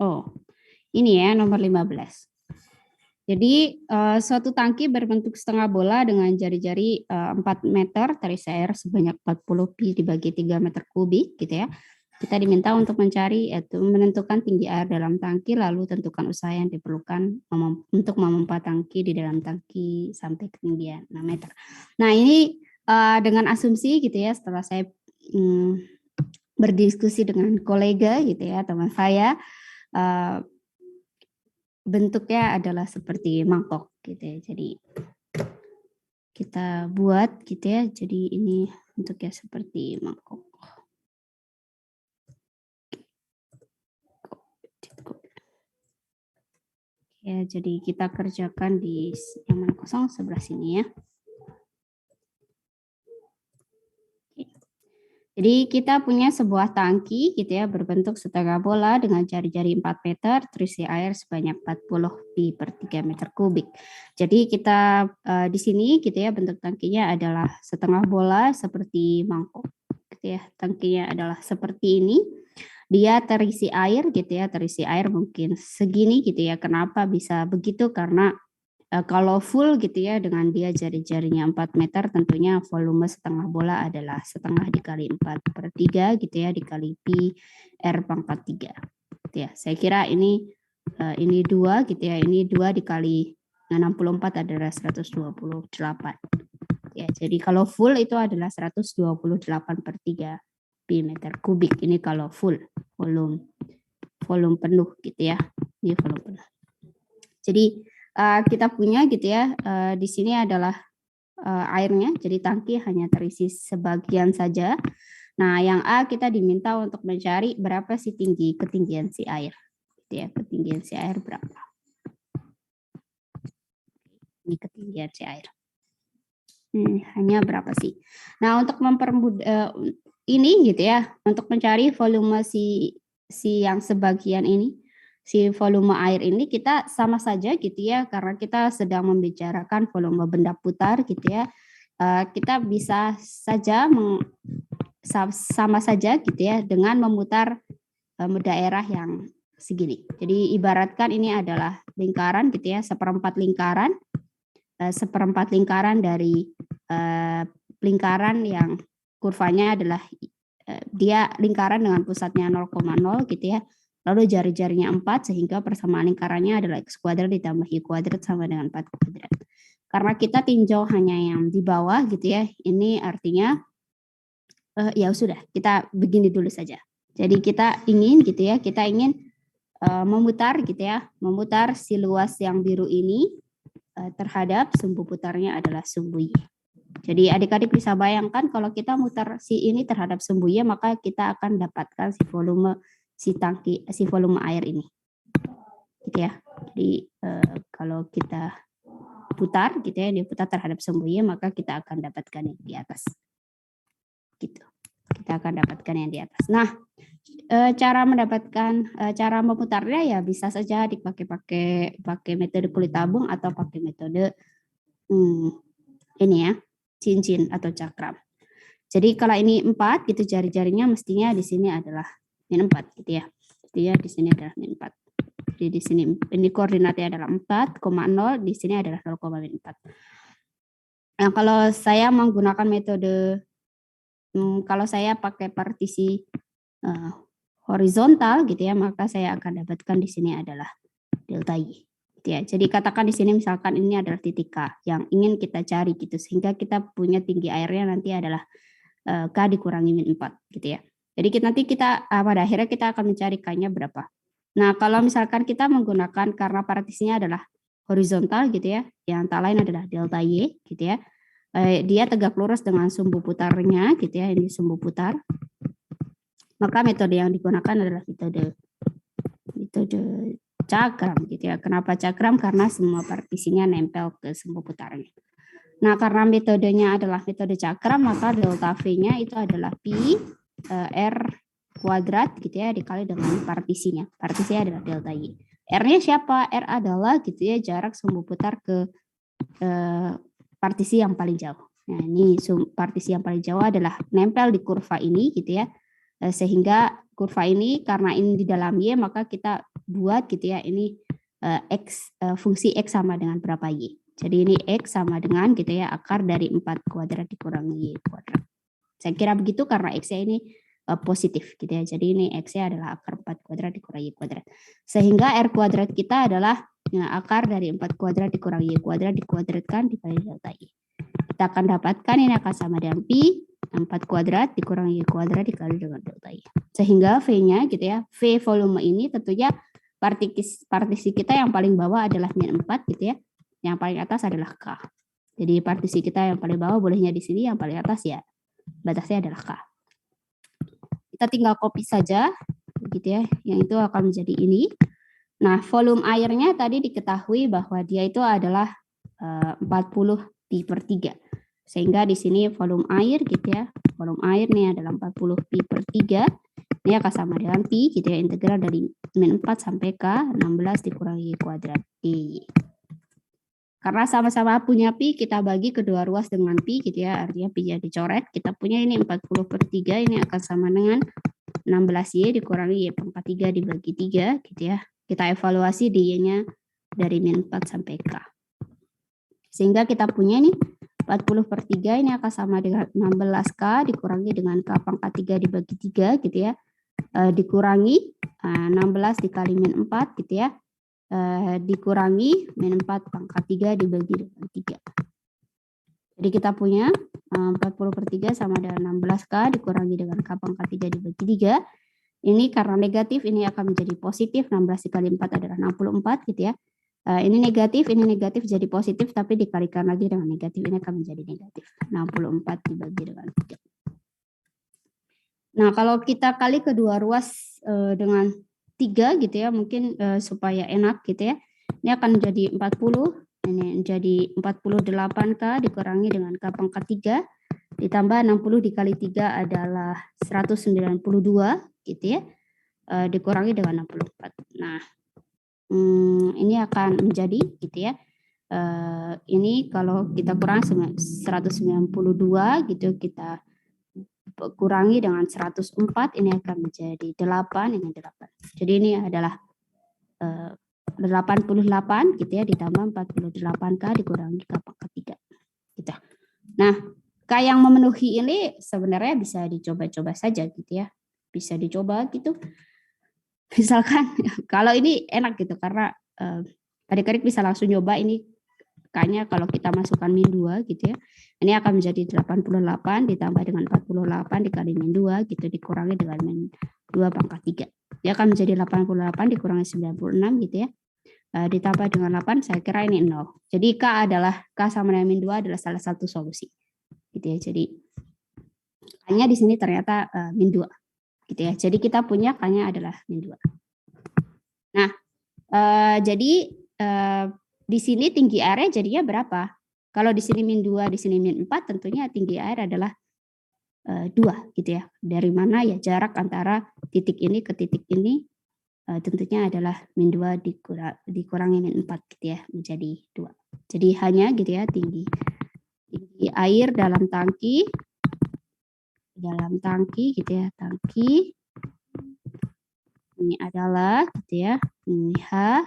Oh, ini ya nomor 15. Jadi suatu tangki berbentuk setengah bola dengan jari-jari 4 meter terisi air sebanyak 40 pi dibagi 3 meter kubik gitu ya. Kita diminta untuk mencari yaitu menentukan tinggi air dalam tangki lalu tentukan usaha yang diperlukan untuk memompa tangki di dalam tangki sampai ketinggian 6 meter. Nah, ini dengan asumsi gitu ya setelah saya berdiskusi dengan kolega gitu ya, teman saya bentuknya adalah seperti mangkok gitu ya. Jadi kita buat gitu ya. Jadi ini bentuknya seperti mangkok. Ya, jadi kita kerjakan di yang mana kosong sebelah sini ya. Jadi kita punya sebuah tangki gitu ya berbentuk setengah bola dengan jari-jari 4 meter terisi air sebanyak 40 pi per 3 meter kubik. Jadi kita di sini gitu ya bentuk tangkinya adalah setengah bola seperti mangkok gitu ya. Tangkinya adalah seperti ini. Dia terisi air gitu ya, terisi air mungkin segini gitu ya. Kenapa bisa begitu? Karena kalau full gitu ya dengan dia jari-jarinya 4 meter tentunya volume setengah bola adalah setengah dikali 4 per 3 gitu ya dikali pi R pangkat 3 gitu ya. Saya kira ini 2 gitu ya, ini 2 dikali 64 adalah 128 ya. Jadi kalau full itu adalah 128 per 3 pi meter kubik. Ini kalau full volume penuh gitu ya. Ini volume penuh. Jadi kita punya gitu ya, di sini adalah airnya, jadi tangki hanya terisi sebagian saja. Nah, yang A kita diminta untuk mencari berapa sih ketinggian si air, gitu ya, ketinggian si air berapa? Ini ketinggian si air. Hanya berapa sih? Nah, untuk mempermudah ini gitu ya, untuk mencari volume si yang sebagian ini, si volume air ini kita sama saja gitu ya, karena kita sedang membicarakan volume benda putar gitu ya. Kita bisa saja sama saja gitu ya dengan memutar daerah yang segini. Jadi ibaratkan ini adalah lingkaran gitu ya, seperempat lingkaran dari lingkaran yang kurvanya adalah dia lingkaran dengan pusatnya 0,0 gitu ya. Lalu jari-jarinya 4 sehingga persamaan lingkarannya adalah x kuadrat ditambah y kuadrat sama dengan 4 kuadrat. Karena kita tinjau hanya yang di bawah gitu ya. Ini artinya ya sudah, kita begini dulu saja. Jadi kita ingin gitu ya, kita ingin memutar gitu ya, memutar si luas yang biru ini terhadap sumbu putarnya adalah sumbu Y. Jadi adik-adik bisa bayangkan kalau kita mutar si ini terhadap sumbu Y, maka kita akan dapatkan si volume si volume air ini. Gitu ya. Jadi kalau kita putar gitu ya, diputar terhadap sumbu Y, maka kita akan dapatkan yang di atas. Gitu. Kita akan dapatkan yang di atas. Nah, cara memutarnya ya bisa saja pakai metode kulit tabung atau pakai metode ini ya, cincin atau cakram. Jadi kalau ini 4 gitu jari-jarinya mestinya di sini adalah min 4 gitu ya. Jadi ya di sini adalah min 4. Jadi di sini ini koordinatnya adalah 4,0, di sini adalah 0,4. Nah, kalau saya menggunakan metode kalau saya pakai partisi horizontal gitu ya, maka saya akan dapatkan di sini adalah delta Y. Gitu ya. Jadi katakan di sini misalkan ini adalah titik K yang ingin kita cari gitu, sehingga kita punya tinggi airnya nanti adalah K dikurangi min 4 gitu ya. Jadi nanti kita pada akhirnya kita akan mencari K-nya berapa. Nah, kalau misalkan kita menggunakan karena partisinya adalah horizontal gitu ya, yang tak lain adalah delta Y gitu ya. Dia tegak lurus dengan sumbu putarnya gitu ya, ini sumbu putar. Maka metode yang digunakan adalah metode cakram gitu ya. Kenapa cakram? Karena semua partisinya nempel ke sumbu putarnya. Nah, karena metodenya adalah metode cakram, maka delta V-nya itu adalah pi R kuadrat gitu ya dikali dengan partisinya. Partisinya adalah delta Y. R-nya siapa? R adalah gitu ya jarak sumbu putar ke partisi yang paling jauh. Nah, ini partisi yang paling jauh adalah nempel di kurva ini gitu ya. Sehingga kurva ini karena ini di dalam Y, maka kita buat gitu ya, ini fungsi X sama dengan berapa Y. Jadi ini X sama dengan gitu ya, akar dari 4 kuadrat dikurangi Y kuadrat. Saya kira begitu karena X-nya ini positif gitu ya. Jadi ini X-nya adalah akar 4 kuadrat dikurangi Y kuadrat. Sehingga R kuadrat kita adalah akar dari 4 kuadrat dikurangi Y kuadrat dikuadratkan dikali delta Y. Kita akan dapatkan ini akan sama dengan pi 4 kuadrat dikurangi Y kuadrat dikali dengan delta Y. Sehingga V-nya gitu ya, V volume ini tentunya partisi kita yang paling bawah adalah min 4 gitu ya. Yang paling atas adalah K. Jadi partisi kita yang paling bawah bolehnya di sini, yang paling atas ya batasnya adalah K. Kita tinggal copy saja gitu ya. Yang itu akan menjadi ini. Nah, volume airnya tadi diketahui bahwa dia itu adalah 40 pi per 3. Sehingga di sini volume air gitu ya. Volume air ini adalah 40 pi per 3. Ini akan sama dengan pi gitu ya, integral dari min 4 sampai K 16 dikurangi Y kuadrat D. Karena sama-sama punya pi, kita bagi kedua ruas dengan pi gitu ya, artinya pi-nya dicoret. Kita punya ini 40 per 3, ini akan sama dengan 16Y dikurangi Y pangkat 3 dibagi 3 gitu ya. Kita evaluasi Y-nya dari min 4 sampai K. Sehingga kita punya nih 40 per 3 ini akan sama dengan 16K dikurangi dengan K pangkat 3 dibagi 3 gitu ya. Dikurangi 16 dikali min 4 gitu ya. Dikurangi min 4 pangkat 3 dibagi dengan 3. Jadi kita punya 40 per 3 sama dengan 16K dikurangi dengan K pangkat 3 dibagi 3. Ini karena negatif, ini akan menjadi positif. 16 dikali 4 adalah 64 gitu ya. Ini negatif jadi positif, tapi dikalikan lagi dengan negatif, ini akan menjadi negatif. 64 dibagi dengan 3. Nah, kalau kita kali kedua ruas dengan 3 gitu ya, mungkin supaya enak gitu ya. Ini akan menjadi 40, ini menjadi 48K dikurangi dengan K pangkat 3, ditambah 60 dikali 3 adalah 192 gitu ya, dikurangi dengan 64. Nah, ini akan menjadi gitu ya. Ini kalau kita kurang 192 gitu, kita kurangi dengan 104, ini akan menjadi 8, ini 8. Jadi ini adalah 88 gitu ya, ditambah 48K dikurangi K pangkat 3 gitu. Nah, K yang memenuhi ini sebenarnya bisa dicoba-coba saja gitu ya. Bisa dicoba gitu. Misalkan kalau ini enak gitu karena adik-adik bisa langsung nyoba ini K-nya kalau kita masukkan min 2 gitu ya. Ini akan menjadi 88 ditambah dengan 48 dikali min 2 gitu dikurangi dengan min 2 pangkat 3. Dia akan menjadi 88 dikurangi 96 gitu ya. Ditambah dengan 8, saya kira ini 0. Jadi K sama dengan min 2 adalah salah satu solusi. Gitu ya. Jadi K-nya di sini ternyata min 2. Gitu ya. Jadi kita punya K-nya adalah min 2. Nah, jadi di sini tinggi airnya jadinya berapa? Kalau di sini min 2, di sini min 4, tentunya tinggi air adalah 2 gitu ya. Dari mana ya jarak antara titik ini ke titik ini tentunya adalah min 2 dikurangi min 4 gitu ya, menjadi 2. Jadi hanya gitu ya, tinggi air dalam tangki gitu ya, tangki ini adalah gitu ya, ini H,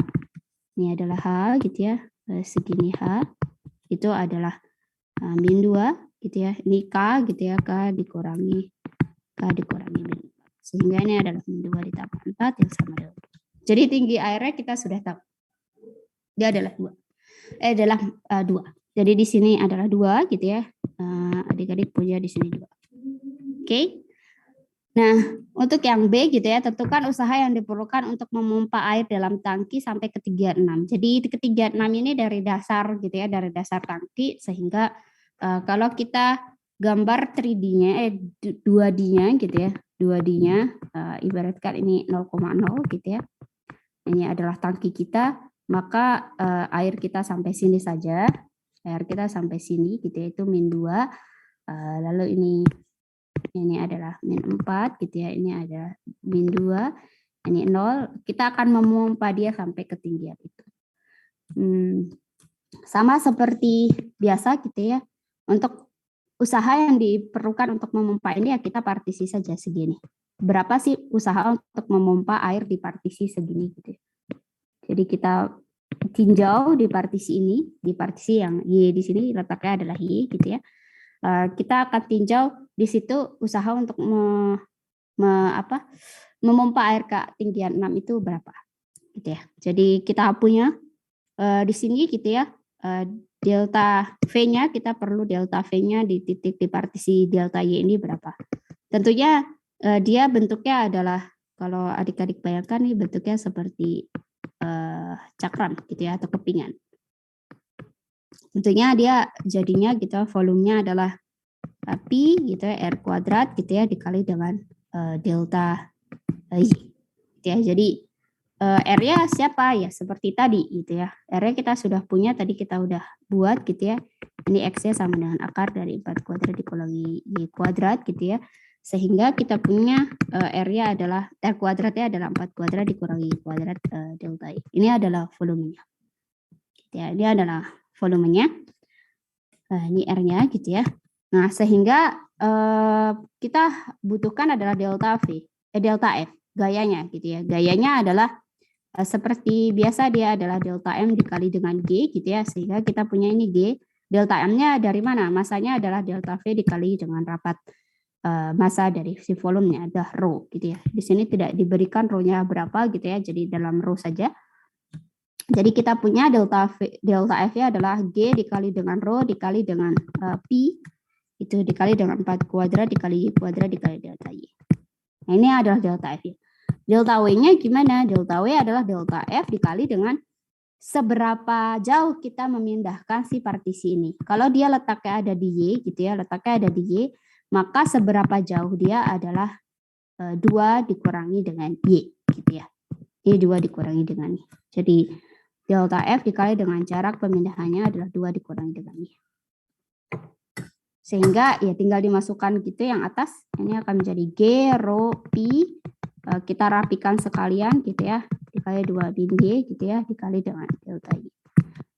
ini adalah H gitu ya, segini H itu adalah min 2 gitu ya, ini K gitu ya, K dikurangi min 4. Sehingga ini adalah min 2 ditambah 4 yang sama dengan 2. Jadi tinggi airnya kita sudah tahu. Dia adalah 2. Adalah 2. Jadi di sini adalah 2 gitu ya. Adik-adik punya di sini 2. Oke. Nah, untuk yang B gitu ya, tentukan usaha yang diperlukan untuk memompa air dalam tangki sampai ketinggian 6. Jadi ketinggian 6 ini dari dasar gitu ya, dari dasar tangki, sehingga kalau kita gambar 3D-nya 2D-nya gitu ya. 2D-nya ibaratkan ini 0,0 gitu ya. Ini adalah tangki kita, maka air kita sampai sini saja. Air kita sampai sini gitu ya, itu min 2. Lalu ini adalah min 4 gitu ya, ini ada min 2, ini 0. Kita akan memompa dia sampai ketinggian itu. Sama seperti biasa gitu ya. Untuk usaha yang diperlukan untuk memompa ini ya kita partisi saja segini. Berapa sih usaha untuk memompa air di partisi segini gitu ya. Jadi kita tinjau di partisi ini, di partisi yang Y di sini letaknya adalah Y gitu ya. Kita akan tinjau di situ usaha untuk memompa air ke ketinggian 6 itu berapa gitu ya. Jadi kita punya di sini gitu ya, delta V-nya, kita perlu delta V-nya di titik di partisi delta Y ini berapa. Tentunya dia bentuknya adalah, kalau adik-adik bayangkan nih bentuknya seperti cakram gitu ya, atau kepingan. Tentunya dia jadinya gitu, volumenya adalah Pi gitu ya, R kuadrat gitu ya, dikali dengan delta Y gitu ya. Jadi R-nya siapa ya, seperti tadi gitu ya. R-nya kita sudah punya, tadi kita udah buat gitu ya. Ini X-nya sama dengan akar dari 4 kuadrat dikurangi Y kuadrat gitu ya. Sehingga kita punya R-nya adalah, R kuadratnya adalah 4 kuadrat dikurangi Y kuadrat delta Y. Ini adalah volumenya. Gitu ya. Ini adalah volumenya. Ini R-nya gitu ya. Nah, sehingga kita butuhkan adalah delta F, gayanya gitu ya. Gayanya adalah seperti biasa, dia adalah delta M dikali dengan G gitu ya, sehingga kita punya ini G. Delta M-nya dari mana? Masanya adalah delta V dikali dengan rapat massa dari si volumenya, ada rho gitu ya. Di sini tidak diberikan rho-nya berapa gitu ya, jadi dalam rho saja. Jadi kita punya delta F-nya adalah G dikali dengan rho dikali dengan Pi, itu dikali dengan 4 kuadrat dikali Y kuadrat dikali delta Y. Nah, ini adalah delta F ya. Delta W-nya gimana? Delta W adalah delta F dikali dengan seberapa jauh kita memindahkan si partisi ini. Kalau dia letaknya ada di Y gitu ya, letaknya ada di Y, maka seberapa jauh dia adalah 2 dikurangi dengan Y gitu ya. Ini 2 dikurangi dengan Y. Jadi delta F dikali dengan jarak pemindahannya adalah 2 dikurangi dengan Y. Sehingga ya tinggal dimasukkan gitu yang atas, ini akan menjadi G rho Pi, kita rapikan sekalian gitu ya, dikali 2 din Y gitu ya, dikali dengan delta Y.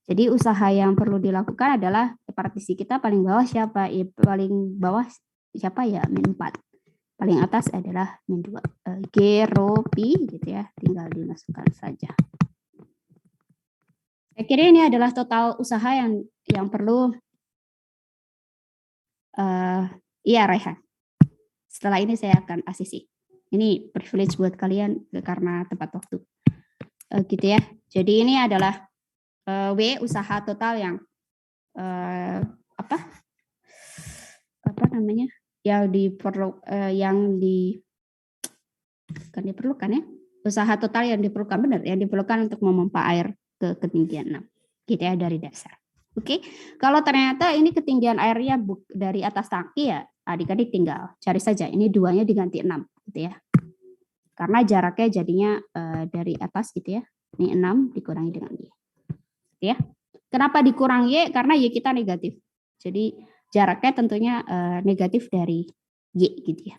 Jadi usaha yang perlu dilakukan adalah partisi kita paling bawah siapa? Paling bawah siapa ya? Min 4. Paling atas adalah min 2. G rho Pi gitu ya, tinggal dimasukkan saja. Saya kira ini adalah total usaha yang perlu. Iya Raihan. Setelah ini saya akan asisi. Ini privilege buat kalian karena tepat waktu. Gitu ya. Jadi ini adalah W usaha total yang apa namanya? Kan diperlukan ya. Usaha total yang diperlukan, benar, yang diperlukan untuk memompa air ke ketinggian 6 gitu ya, dari dasar. Oke. Kalau ternyata ini ketinggian airnya dari atas tangki ya, adik-adik tinggal cari saja, ini 2-nya diganti 6 gitu ya. Karena jaraknya jadinya dari atas gitu ya. Ini 6 dikurangi dengan Y. Ya. Kenapa dikurang Y? Karena Y kita negatif. Jadi jaraknya tentunya negatif dari Y gitu ya.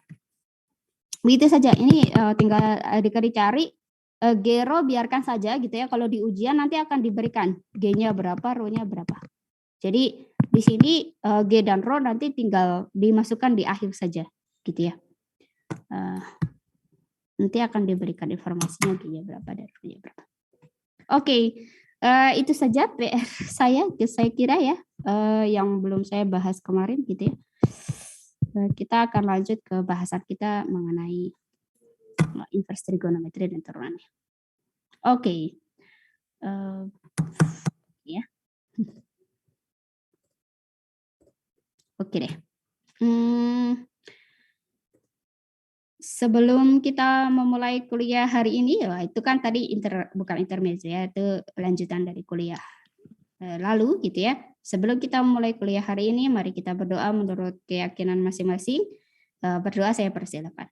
Begitu saja. Ini tinggal adik-adik cari. G-rho biarkan saja gitu ya. Kalau di ujian nanti akan diberikan G-nya berapa, rho-nya berapa. Jadi di sini G dan rho nanti tinggal dimasukkan di akhir saja gitu ya. Nanti akan diberikan informasinya G-nya berapa dan rho-nya berapa. Oke, itu saja PR saya kira ya, yang belum saya bahas kemarin gitu ya. Kita akan lanjut ke bahasan kita mengenai inverse trigonometri dan turunannya. Oke. Ya. Oke deh. Sebelum kita memulai kuliah hari ini, ya, itu kan tadi bukan intermezzo ya, itu lanjutan dari kuliah lalu gitu ya. Sebelum kita memulai kuliah hari ini, mari kita berdoa menurut keyakinan masing-masing. Berdoa saya persilakan.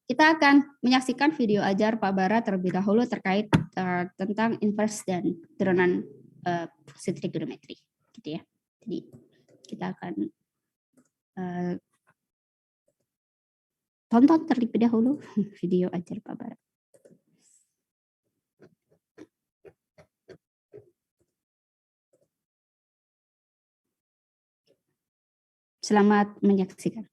Kita akan menyaksikan video ajar Pak Bara terlebih dahulu terkait tentang inverse dan turunan fungsi trigonometri, gitu ya. Jadi kita akan tonton terlebih dahulu video ajar Pak Bara. Selamat menyaksikan.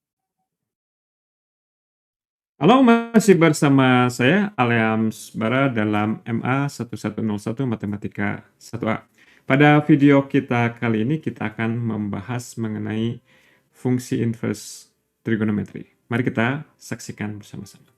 Halo, masih bersama saya Aleams Bara dalam MA 1101 Matematika 1A. Pada video kita kali ini kita akan membahas mengenai fungsi inverse trigonometri. Mari kita saksikan bersama-sama.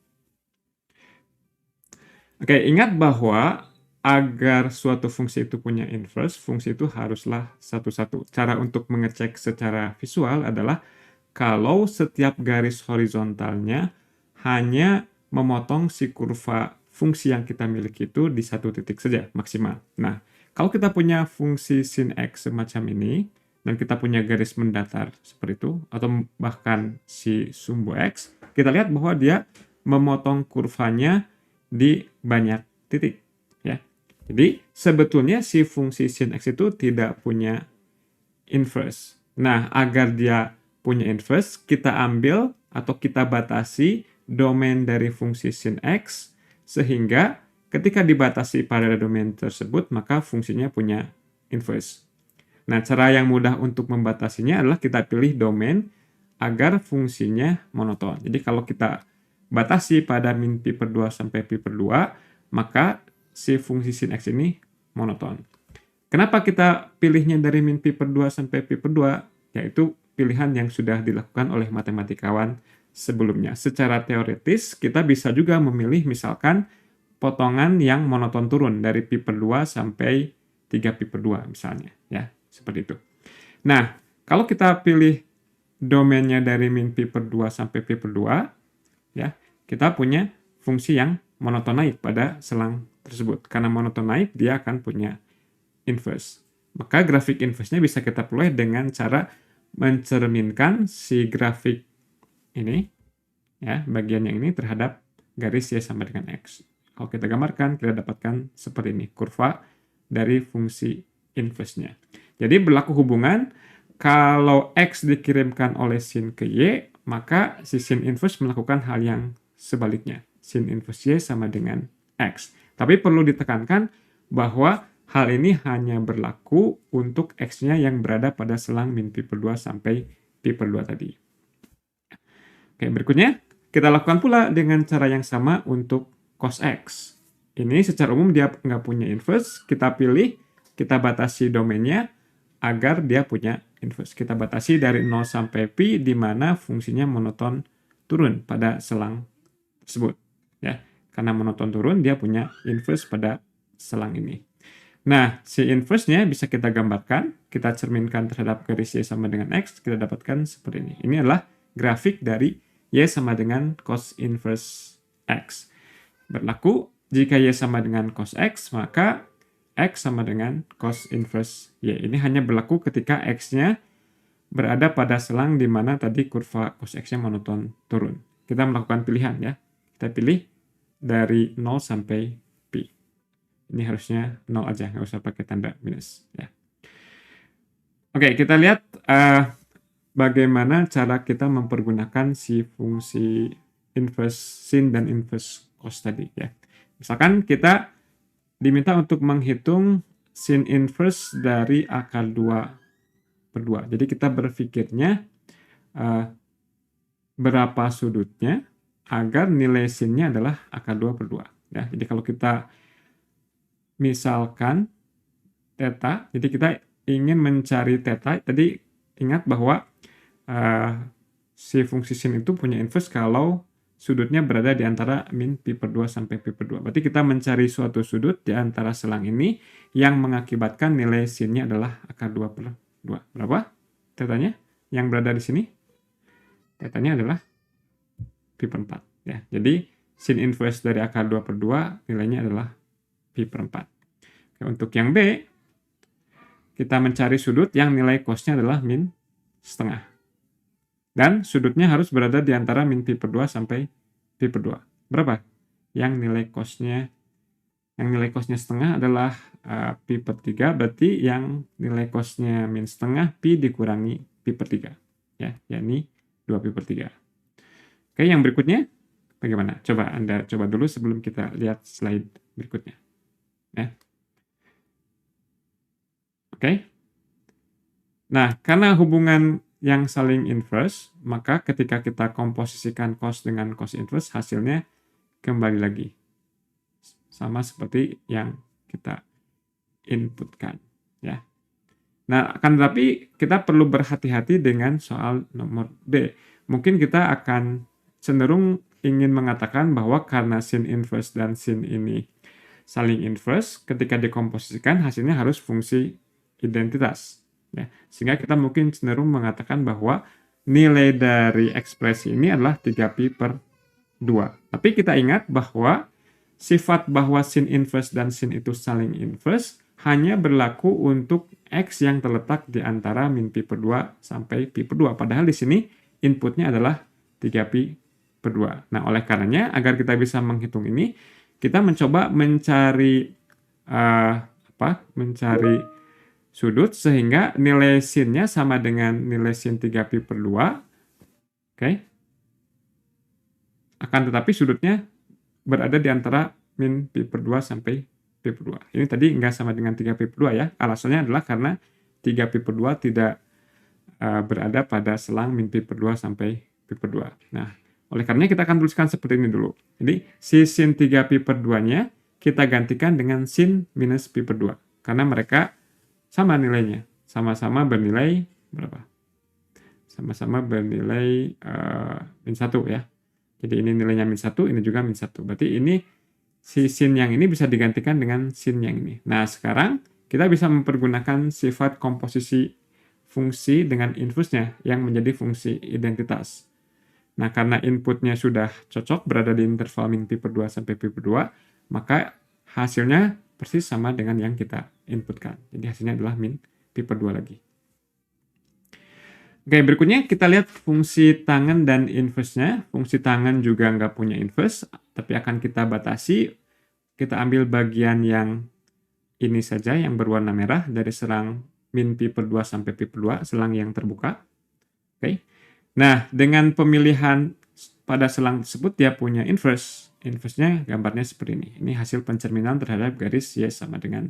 Oke, ingat bahwa agar suatu fungsi itu punya inverse, fungsi itu haruslah satu-satu. Cara untuk mengecek secara visual adalah kalau setiap garis horizontalnya hanya memotong si kurva fungsi yang kita miliki itu di satu titik saja maksimal. Nah, kalau kita punya fungsi sin x semacam ini, dan kita punya garis mendatar seperti itu, atau bahkan si sumbu x, kita lihat bahwa dia memotong kurvanya di banyak titik. Ya. Jadi, sebetulnya si fungsi sin x itu tidak punya inverse. Nah, agar dia punya inverse, kita ambil atau kita batasi domain dari fungsi sin x, sehingga ketika dibatasi pada domain tersebut, maka fungsinya punya inverse. Nah, cara yang mudah untuk membatasinya adalah kita pilih domain agar fungsinya monoton. Jadi kalau kita batasi pada min pi per 2 sampai pi per 2, maka si fungsi sin x ini monoton. Kenapa kita pilihnya dari min pi per 2 sampai pi per 2? Yaitu pilihan yang sudah dilakukan oleh matematikawan sebelumnya. Secara teoritis, kita bisa juga memilih misalkan potongan yang monoton turun dari pi per 2 sampai 3 pi per 2 misalnya. Ya, seperti itu. Nah, kalau kita pilih domainnya dari min pi per 2 sampai pi per 2, ya, kita punya fungsi yang monoton naik pada selang tersebut. Karena monoton naik, dia akan punya inverse. Maka grafik inverse-nya bisa kita peroleh dengan cara mencerminkan si grafik ini, ya, bagian yang ini terhadap garis y sama dengan x. Kalau kita gambarkan, kita dapatkan seperti ini, kurva dari fungsi inverse-nya. Jadi berlaku hubungan, kalau x dikirimkan oleh sin ke y, maka si sin inverse melakukan hal yang sebaliknya. Sin inverse y sama dengan x. Tapi perlu ditekankan bahwa hal ini hanya berlaku untuk x-nya yang berada pada selang min pi per 2 sampai pi per 2 tadi. Oke, berikutnya kita lakukan pula dengan cara yang sama untuk cos x. Ini secara umum dia nggak punya inverse, kita pilih, kita batasi domainnya agar dia punya inverse. Kita batasi dari 0 sampai pi, di mana fungsinya monoton turun pada selang tersebut. Ya, karena monoton turun, dia punya inverse pada selang ini. Nah, si inverse-nya bisa kita gambarkan, kita cerminkan terhadap garis y sama dengan x, kita dapatkan seperti ini. Ini adalah grafik dari y sama dengan cos inverse x. Berlaku, jika y sama dengan cos x, maka x sama dengan cos inverse y. Ini hanya berlaku ketika x-nya berada pada selang di mana tadi kurva cos x-nya monoton turun. Kita melakukan pilihan ya. Kita pilih dari 0 sampai pi. Ini harusnya 0 aja, nggak usah pakai tanda minus. Ya. Oke, kita lihat bagaimana cara kita mempergunakan si fungsi inverse sin dan inverse cos tadi. Ya. Misalkan kita diminta untuk menghitung sin inverse dari akar 2 per 2. Jadi kita berpikirnya berapa sudutnya agar nilai sinnya adalah akar 2 per 2. Ya, jadi kalau kita misalkan theta, jadi kita ingin mencari theta, tadi ingat bahwa si fungsi sin itu punya inverse kalau sudutnya berada di antara min pi per 2 sampai pi per 2. Berarti kita mencari suatu sudut di antara selang ini yang mengakibatkan nilai sinnya adalah akar 2 per 2. Berapa tetanya yang berada di sini? Tetanya adalah pi per 4. Ya. Jadi sin inverse dari akar 2 per 2 nilainya adalah pi per 4. Oke, untuk yang B, kita mencari sudut yang nilai cosnya adalah min setengah. Dan sudutnya harus berada di antara min pi per 2 sampai pi per 2. Berapa? Yang nilai cosnya setengah adalah pi per 3, berarti yang nilai cosnya min setengah pi dikurangi pi per 3. Ya, yakni 2 pi per 3. Oke, yang berikutnya bagaimana? Coba Anda coba dulu sebelum kita lihat slide berikutnya. Ya. Oke. Nah, karena hubungan yang saling inverse, maka ketika kita komposisikan cos dengan cos inverse, hasilnya kembali lagi. Sama seperti yang kita inputkan. Ya. Nah, akan tetapi kita perlu berhati-hati dengan soal nomor D. Mungkin kita akan cenderung ingin mengatakan bahwa karena sin inverse dan sin ini saling inverse, ketika dikomposisikan hasilnya harus fungsi identitas. Ya, sehingga kita mungkin cenderung mengatakan bahwa nilai dari ekspresi ini adalah 3pi per 2. Tapi kita ingat bahwa sifat bahwa sin inverse dan sin itu saling inverse hanya berlaku untuk X yang terletak di antara min pi per 2 sampai pi per 2. Padahal di sini inputnya adalah 3pi per 2. Nah, oleh karenanya, agar kita bisa menghitung ini, kita mencoba mencari mencari sudut sehingga nilai sinnya sama dengan nilai sin 3pi per 2. Oke. Akan tetapi sudutnya berada di antara min pi per 2 sampai pi per 2. Ini tadi nggak sama dengan 3pi per 2 ya. Alasannya adalah karena 3pi per 2 tidak berada pada selang min pi per 2 sampai pi per 2. Nah, oleh karenanya kita akan tuliskan seperti ini dulu. Jadi, si sin 3pi per 2-nya kita gantikan dengan sin minus pi per 2. Karena mereka sama nilainya. Sama-sama bernilai berapa? Sama-sama bernilai min 1 ya. Jadi ini nilainya min 1, ini juga min 1. Berarti ini si sin yang ini bisa digantikan dengan sin yang ini. Nah, sekarang kita bisa mempergunakan sifat komposisi fungsi dengan inverse-nya yang menjadi fungsi identitas. Nah, karena inputnya sudah cocok berada di interval min pi per 2 sampai pi per 2, maka hasilnya persis sama dengan yang kita inputkan. Jadi hasilnya adalah min pi per 2 lagi. Oke, berikutnya kita lihat fungsi tangen dan inverse-nya. Fungsi tangen juga nggak punya inverse, tapi akan kita batasi. Kita ambil bagian yang ini saja, yang berwarna merah, dari selang min pi per 2 sampai pi per 2, selang yang terbuka. Oke. Nah, dengan pemilihan pada selang tersebut, dia punya inverse. Inverse-nya gambarnya seperti ini. Ini hasil pencerminan terhadap garis Y sama dengan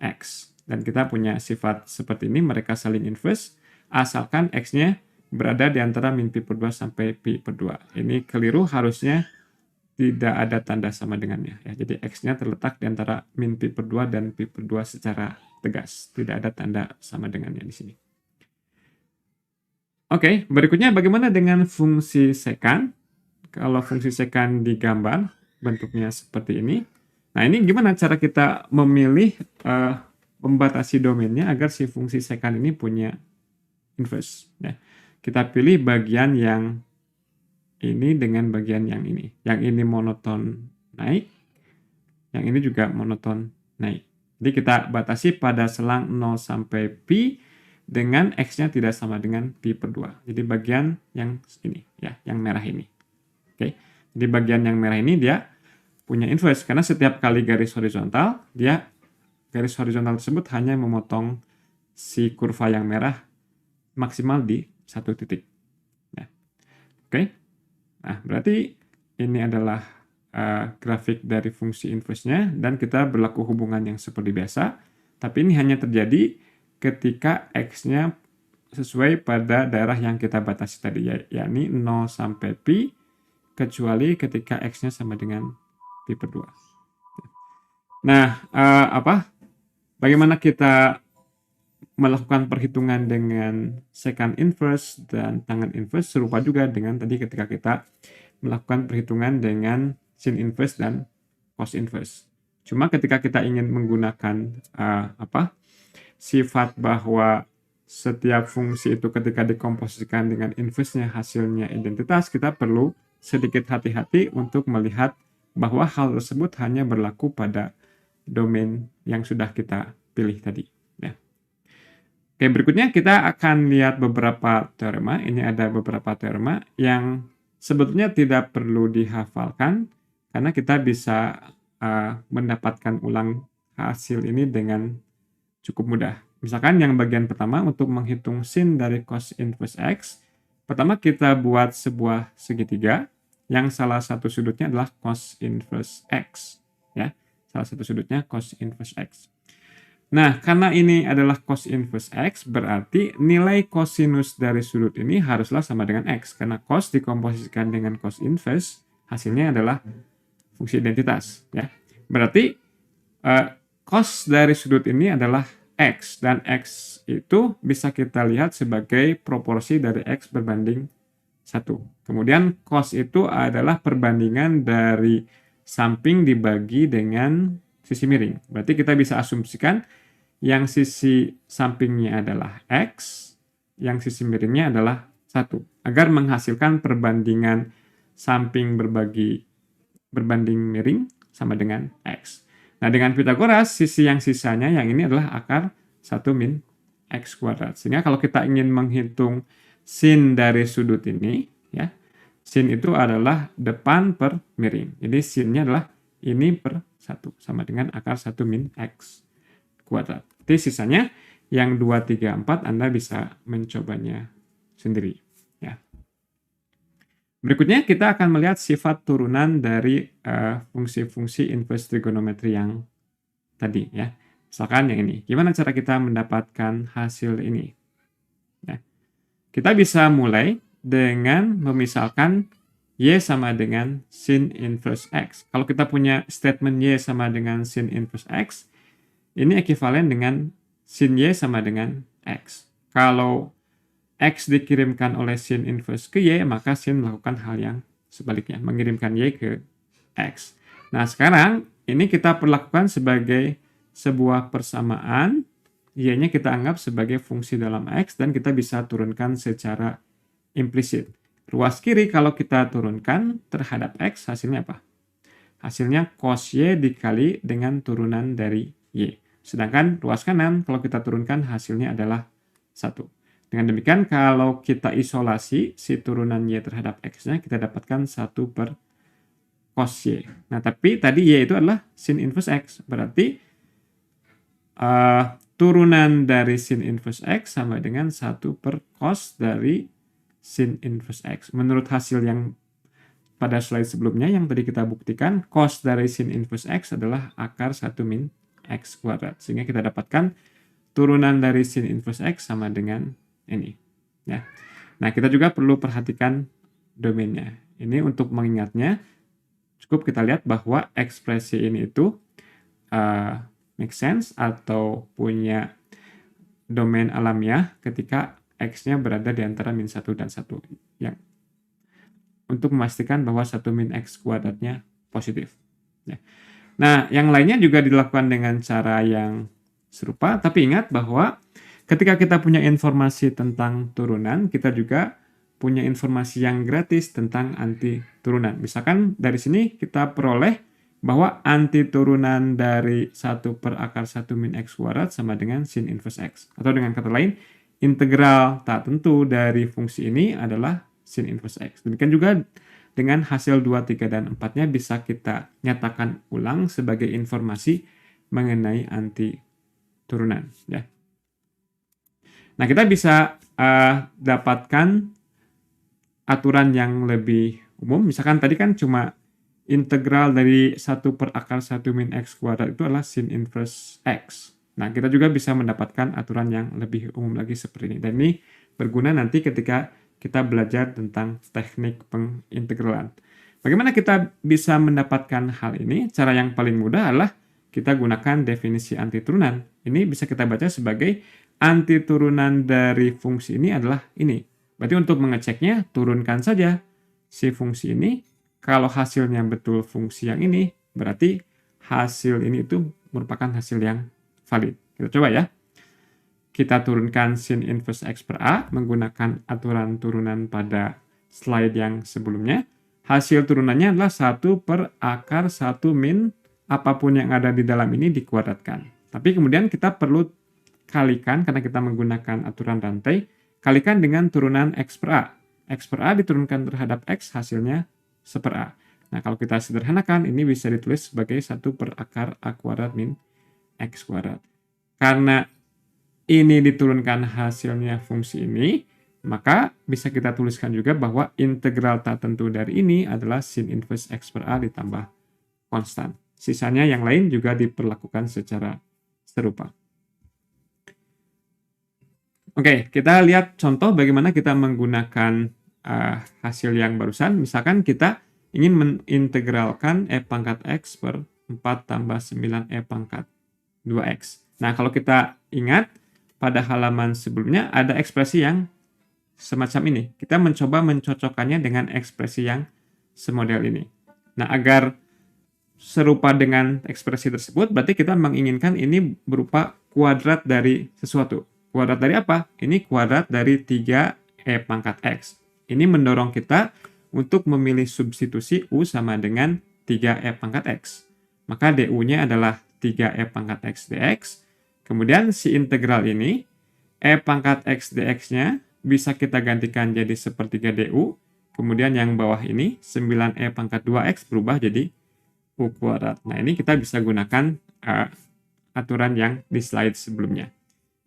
X. Dan kita punya sifat seperti ini, mereka saling inverse, asalkan X-nya berada di antara min pi per 2 sampai pi per 2. Ini keliru, harusnya tidak ada tanda sama dengannya. Ya. Jadi X-nya terletak di antara min pi per 2 dan pi per 2 secara tegas. Tidak ada tanda sama dengannya di sini. Oke, berikutnya bagaimana dengan fungsi sekant? Kalau fungsi sekant digambar, bentuknya seperti ini. Nah, ini gimana cara kita memilih membatasi domainnya agar si fungsi sekant ini punya inverse. Ya. Kita pilih bagian yang ini dengan bagian yang ini. Yang ini monoton naik, yang ini juga monoton naik. Jadi kita batasi pada selang 0 sampai pi dengan X-nya tidak sama dengan pi per 2. Jadi bagian yang ini, ya, yang merah ini. Oke. Jadi bagian yang merah ini dia punya inverse, karena setiap kali garis horizontal, garis horizontal tersebut hanya memotong si kurva yang merah maksimal di satu titik. Ya. Oke. Nah, berarti ini adalah grafik dari fungsi inverse-nya, dan kita berlaku hubungan yang seperti biasa, tapi ini hanya terjadi ketika X-nya sesuai pada daerah yang kita batasi tadi, yakni 0 sampai pi, kecuali ketika X-nya sama dengan pi per 2. Nah, bagaimana kita melakukan perhitungan dengan secant inverse dan tangen inverse? Serupa juga dengan tadi ketika kita melakukan perhitungan dengan sin inverse dan cos inverse. Cuma ketika kita ingin menggunakan sifat bahwa setiap fungsi itu ketika dikomposisikan dengan inverse-nya hasilnya identitas, kita perlu sedikit hati-hati untuk melihat bahwa hal tersebut hanya berlaku pada domain yang sudah kita pilih tadi. Oke, berikutnya kita akan lihat beberapa teorema. Ini ada beberapa teorema yang sebetulnya tidak perlu dihafalkan, karena kita bisa mendapatkan ulang hasil ini dengan cukup mudah. Misalkan yang bagian pertama, untuk menghitung sin dari cos inverse X, pertama kita buat sebuah segitiga yang salah satu sudutnya adalah cos inverse X. Ya, salah satu sudutnya cos inverse X. Nah, karena ini adalah cos inverse X, berarti nilai kosinus dari sudut ini haruslah sama dengan X. Karena cos dikomposisikan dengan cos inverse, hasilnya adalah fungsi identitas. Ya. Berarti cos dari sudut ini adalah X. Dan X itu bisa kita lihat sebagai proporsi dari X berbanding 1. Kemudian cos itu adalah perbandingan dari samping dibagi dengan sisi miring. Berarti kita bisa asumsikan yang sisi sampingnya adalah X, yang sisi miringnya adalah 1. Agar menghasilkan perbandingan samping berbanding miring sama dengan X. Nah, dengan Pitagoras, sisi yang sisanya yang ini adalah akar 1 min X kuadrat. Sehingga kalau kita ingin menghitung sin dari sudut ini, ya, sin itu adalah depan per miring. Jadi sinnya adalah ini per 1, sama dengan akar 1 min X kuadrat. Jadi sisanya yang 2, 3, 4 Anda bisa mencobanya sendiri. Ya. Berikutnya kita akan melihat sifat turunan dari fungsi-fungsi inverse trigonometri yang tadi. Ya. Misalkan yang ini. Gimana cara kita mendapatkan hasil ini? Ya. Kita bisa mulai dengan memisalkan Y sama dengan sin inverse X. Kalau kita punya statement Y sama dengan sin inverse X, ini ekuivalen dengan sin Y sama dengan X. Kalau X dikirimkan oleh sin inverse ke Y, maka sin melakukan hal yang sebaliknya, mengirimkan Y ke X. Nah, sekarang ini kita perlakukan sebagai sebuah persamaan, Y-nya kita anggap sebagai fungsi dalam X, dan kita bisa turunkan secara implisit. Ruas kiri kalau kita turunkan terhadap X, hasilnya apa? Hasilnya cos Y dikali dengan turunan dari Y. Sedangkan ruas kanan kalau kita turunkan hasilnya adalah 1. Dengan demikian kalau kita isolasi si turunan Y terhadap X-nya, kita dapatkan 1 per cos Y. Nah, tapi tadi Y itu adalah sin inverse X. Berarti turunan dari sin inverse X sama dengan 1 per cos dari sin inverse X. Menurut hasil yang pada slide sebelumnya yang tadi kita buktikan, cos dari sin inverse X adalah akar 1 min X kuadrat. Sehingga kita dapatkan turunan dari sin inverse X sama dengan ini. Ya. Nah, kita juga perlu perhatikan domainnya. Ini untuk mengingatnya, cukup kita lihat bahwa ekspresi ini itu make sense atau punya domain alamiah ketika X-nya berada di antara min 1 dan 1. Ya. Untuk memastikan bahwa 1 min X kuadratnya positif. Ya. Nah, yang lainnya juga dilakukan dengan cara yang serupa, tapi ingat bahwa ketika kita punya informasi tentang turunan, kita juga punya informasi yang gratis tentang anti turunan. Misalkan dari sini kita peroleh bahwa anti turunan dari 1 per akar 1 min X kuadrat sama dengan sin inverse X. Atau dengan kata lain, integral tak tentu dari fungsi ini adalah sin inverse X. Demikian juga dengan hasil 2, 3, dan 4-nya bisa kita nyatakan ulang sebagai informasi mengenai anti turunan. Ya. Nah, kita bisa dapatkan aturan yang lebih umum. Misalkan tadi kan cuma integral dari 1 per akar 1 min X kuadrat itu adalah sin inverse X. Nah, kita juga bisa mendapatkan aturan yang lebih umum lagi seperti ini. Dan ini berguna nanti ketika kita belajar tentang teknik pengintegralan. Bagaimana kita bisa mendapatkan hal ini? Cara yang paling mudah adalah kita gunakan definisi anti turunan. Ini bisa kita baca sebagai anti turunan dari fungsi ini adalah ini. Berarti untuk mengeceknya, turunkan saja si fungsi ini. Kalau hasilnya betul fungsi yang ini, berarti hasil ini itu merupakan hasil yang valid. Kita coba ya. Kita turunkan sin inverse X per A menggunakan aturan turunan pada slide yang sebelumnya. Hasil turunannya adalah 1 per akar 1 min apapun yang ada di dalam ini dikuadratkan. Tapi kemudian kita perlu kalikan, karena kita menggunakan aturan rantai, kalikan dengan turunan X per A. X per A diturunkan terhadap X, hasilnya 1 per A. Nah, kalau kita sederhanakan, ini bisa ditulis sebagai 1 per akar A kuadrat min X kuadrat. Karena ini diturunkan hasilnya fungsi ini, maka bisa kita tuliskan juga bahwa integral tak tentu dari ini adalah sin inverse X per A ditambah konstan. Sisanya yang lain juga diperlakukan secara serupa. Oke, kita lihat contoh bagaimana kita menggunakan hasil yang barusan. Misalkan kita ingin mengintegralkan E pangkat X per 4 tambah 9 E pangkat 2X. Nah, kalau kita ingat, pada halaman sebelumnya ada ekspresi yang semacam ini. Kita mencoba mencocokkannya dengan ekspresi yang semodel ini. Nah, agar serupa dengan ekspresi tersebut, berarti kita menginginkan ini berupa kuadrat dari sesuatu. Kuadrat dari apa? Ini kuadrat dari 3E pangkat X. Ini mendorong kita untuk memilih substitusi U sama dengan 3E pangkat X. Maka DU-nya adalah 3E pangkat X dx. Kemudian si integral ini, E pangkat X dx-nya bisa kita gantikan jadi sepertiga DU. Kemudian yang bawah ini, 9E pangkat 2X berubah jadi U kuadrat. Nah, ini kita bisa gunakan aturan yang di slide sebelumnya.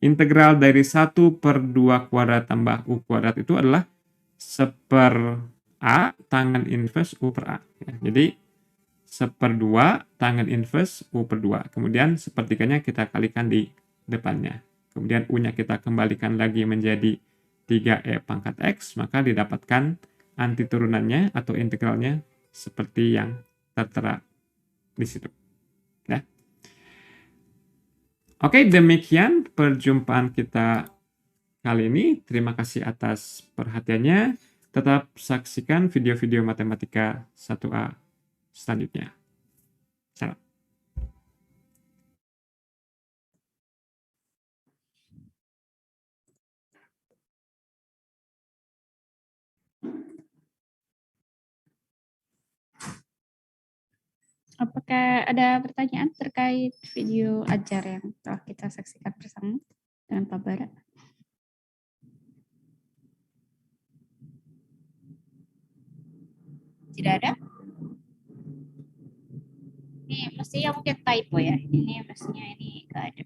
Integral dari 1 per 2 kuadrat tambah U kuadrat itu adalah 1/A tangen inverse U per A. Ya, jadi 1/2 tangen inverse U per 2. Kemudian sepertiganya kita kalikan di depannya. Kemudian U-nya kita kembalikan lagi menjadi 3E pangkat X, maka didapatkan antiturunannya atau integralnya seperti yang tertera di situ. Ya. Oke, demikian perjumpaan kita kali ini. Terima kasih atas perhatiannya. Tetap saksikan video-video matematika 1A selanjutnya. Salam. Apakah ada pertanyaan terkait video ajar yang telah kita saksikan bersama dengan Pak Bara? Tidak ada? Ini mestinya mungkin typo ya. Ini mestinya ini enggak ada.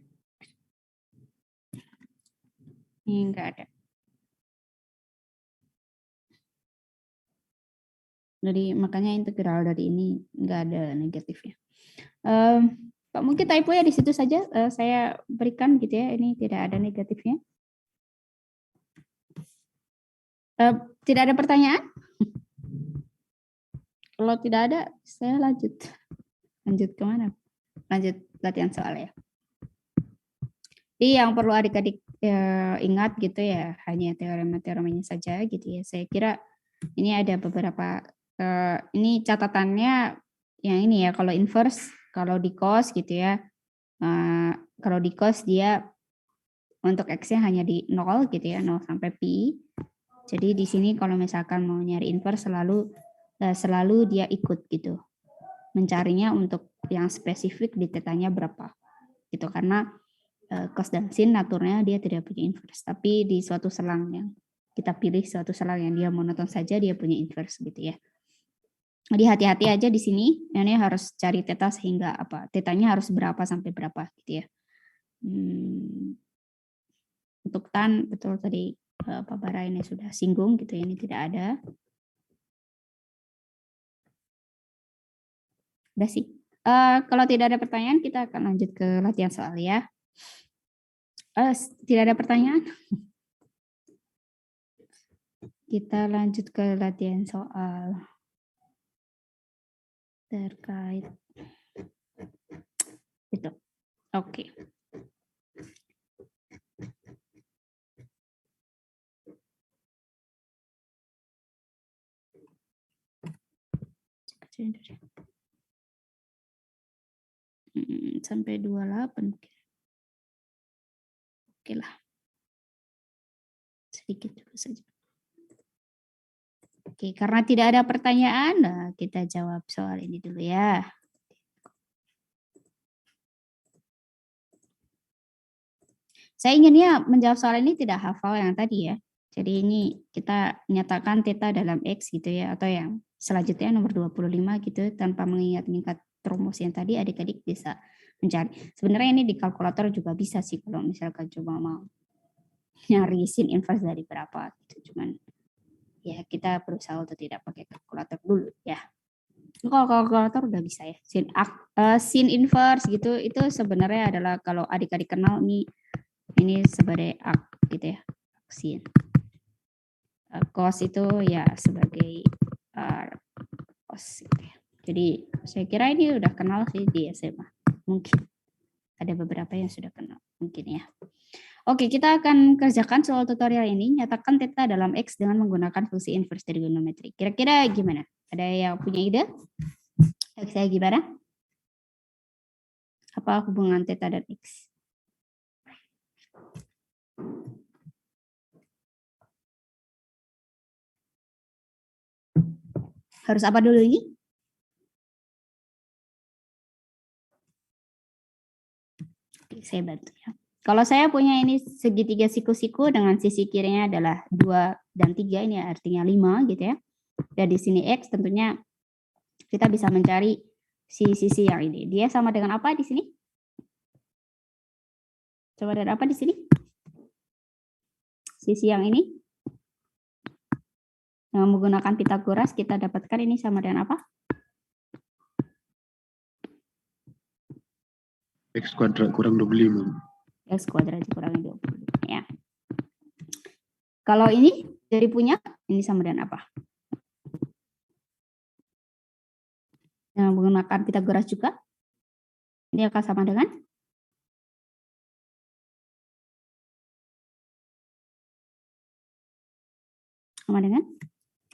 Ini enggak ada. Jadi makanya integral dari ini enggak ada negatifnya. Pak, mungkin typo ya di situ saja saya berikan gitu ya. Ini tidak ada negatifnya. Tidak ada pertanyaan? Kalau tidak ada, saya lanjut. Lanjut kemana? Lanjut latihan soal ya. Jadi yang perlu adik-adik ingat gitu ya, hanya teorema-teoremanya saja gitu ya. Saya kira ini ada beberapa, ini catatannya yang ini ya, kalau inverse, kalau di cos gitu ya, kalau di cos dia untuk X-nya hanya di 0 gitu ya, 0 sampai pi. Jadi di sini kalau misalkan mau nyari inverse selalu dia ikut gitu. Mencarinya untuk yang spesifik di tetanya berapa. Gitu, karena cos dan sin naturnya dia tidak punya inverse. Tapi di suatu selang yang kita pilih, suatu selang yang dia monoton saja dia punya inverse gitu ya. Jadi hati-hati aja di sini. Ini harus cari theta sehingga apa? Tetanya harus berapa sampai berapa gitu ya. Untuk tan betul tadi Pak Bara ini sudah singgung gitu ya, ini tidak ada. Udah sih. Kalau tidak ada pertanyaan kita akan lanjut ke latihan soal ya. Tidak ada pertanyaan? Kita lanjut ke latihan soal terkait itu. Oke. Sampai 28 mungkin. Oke lah. Sedikit dulu saja. Oke, karena tidak ada pertanyaan, nah kita jawab soal ini dulu ya. Saya inginnya menjawab soal ini tidak hafal yang tadi ya. Jadi ini kita nyatakan theta dalam X gitu ya, atau yang selanjutnya nomor 25 gitu, tanpa mengingat rumus yang tadi adik-adik bisa mencari. Sebenarnya ini di kalkulator juga bisa sih kalau misalkan coba mau nyari sin inverse dari berapa gitu. Cuman ya kita berusaha untuk tidak pakai kalkulator dulu ya. Kalau kalkulator udah bisa ya. Sin inverse gitu itu sebenarnya adalah kalau adik-adik kenal ini sebagai gitu ya. sin. Cos itu ya sebagai cos. Jadi saya kira ini udah kenal sih di SMA. Mungkin ada beberapa yang sudah kenal mungkin ya. Oke, kita akan kerjakan soal tutorial ini. Nyatakan theta dalam X dengan menggunakan fungsi inverse trigonometri. Kira-kira gimana? Ada yang punya ide? Saya gimana? Apa hubungan theta dan X? Harus apa dulu ini? Oke, saya bantu ya. Kalau saya punya ini segitiga siku-siku dengan sisi kirinya adalah 2 dan 3, ini artinya 5 gitu ya. Dan di sini X tentunya kita bisa mencari sisi yang ini. Dia sama dengan apa di sini? Sama dengan apa di sini? Sisi yang ini. Dengan menggunakan Pythagoras kita dapatkan ini sama dengan apa? X kuadrat kurang 25. X kuadrat dikurangi 25 ya. Kalau ini dari punya ini sama dengan apa? Dengan menggunakan Pythagoras juga. Ini akan sama dengan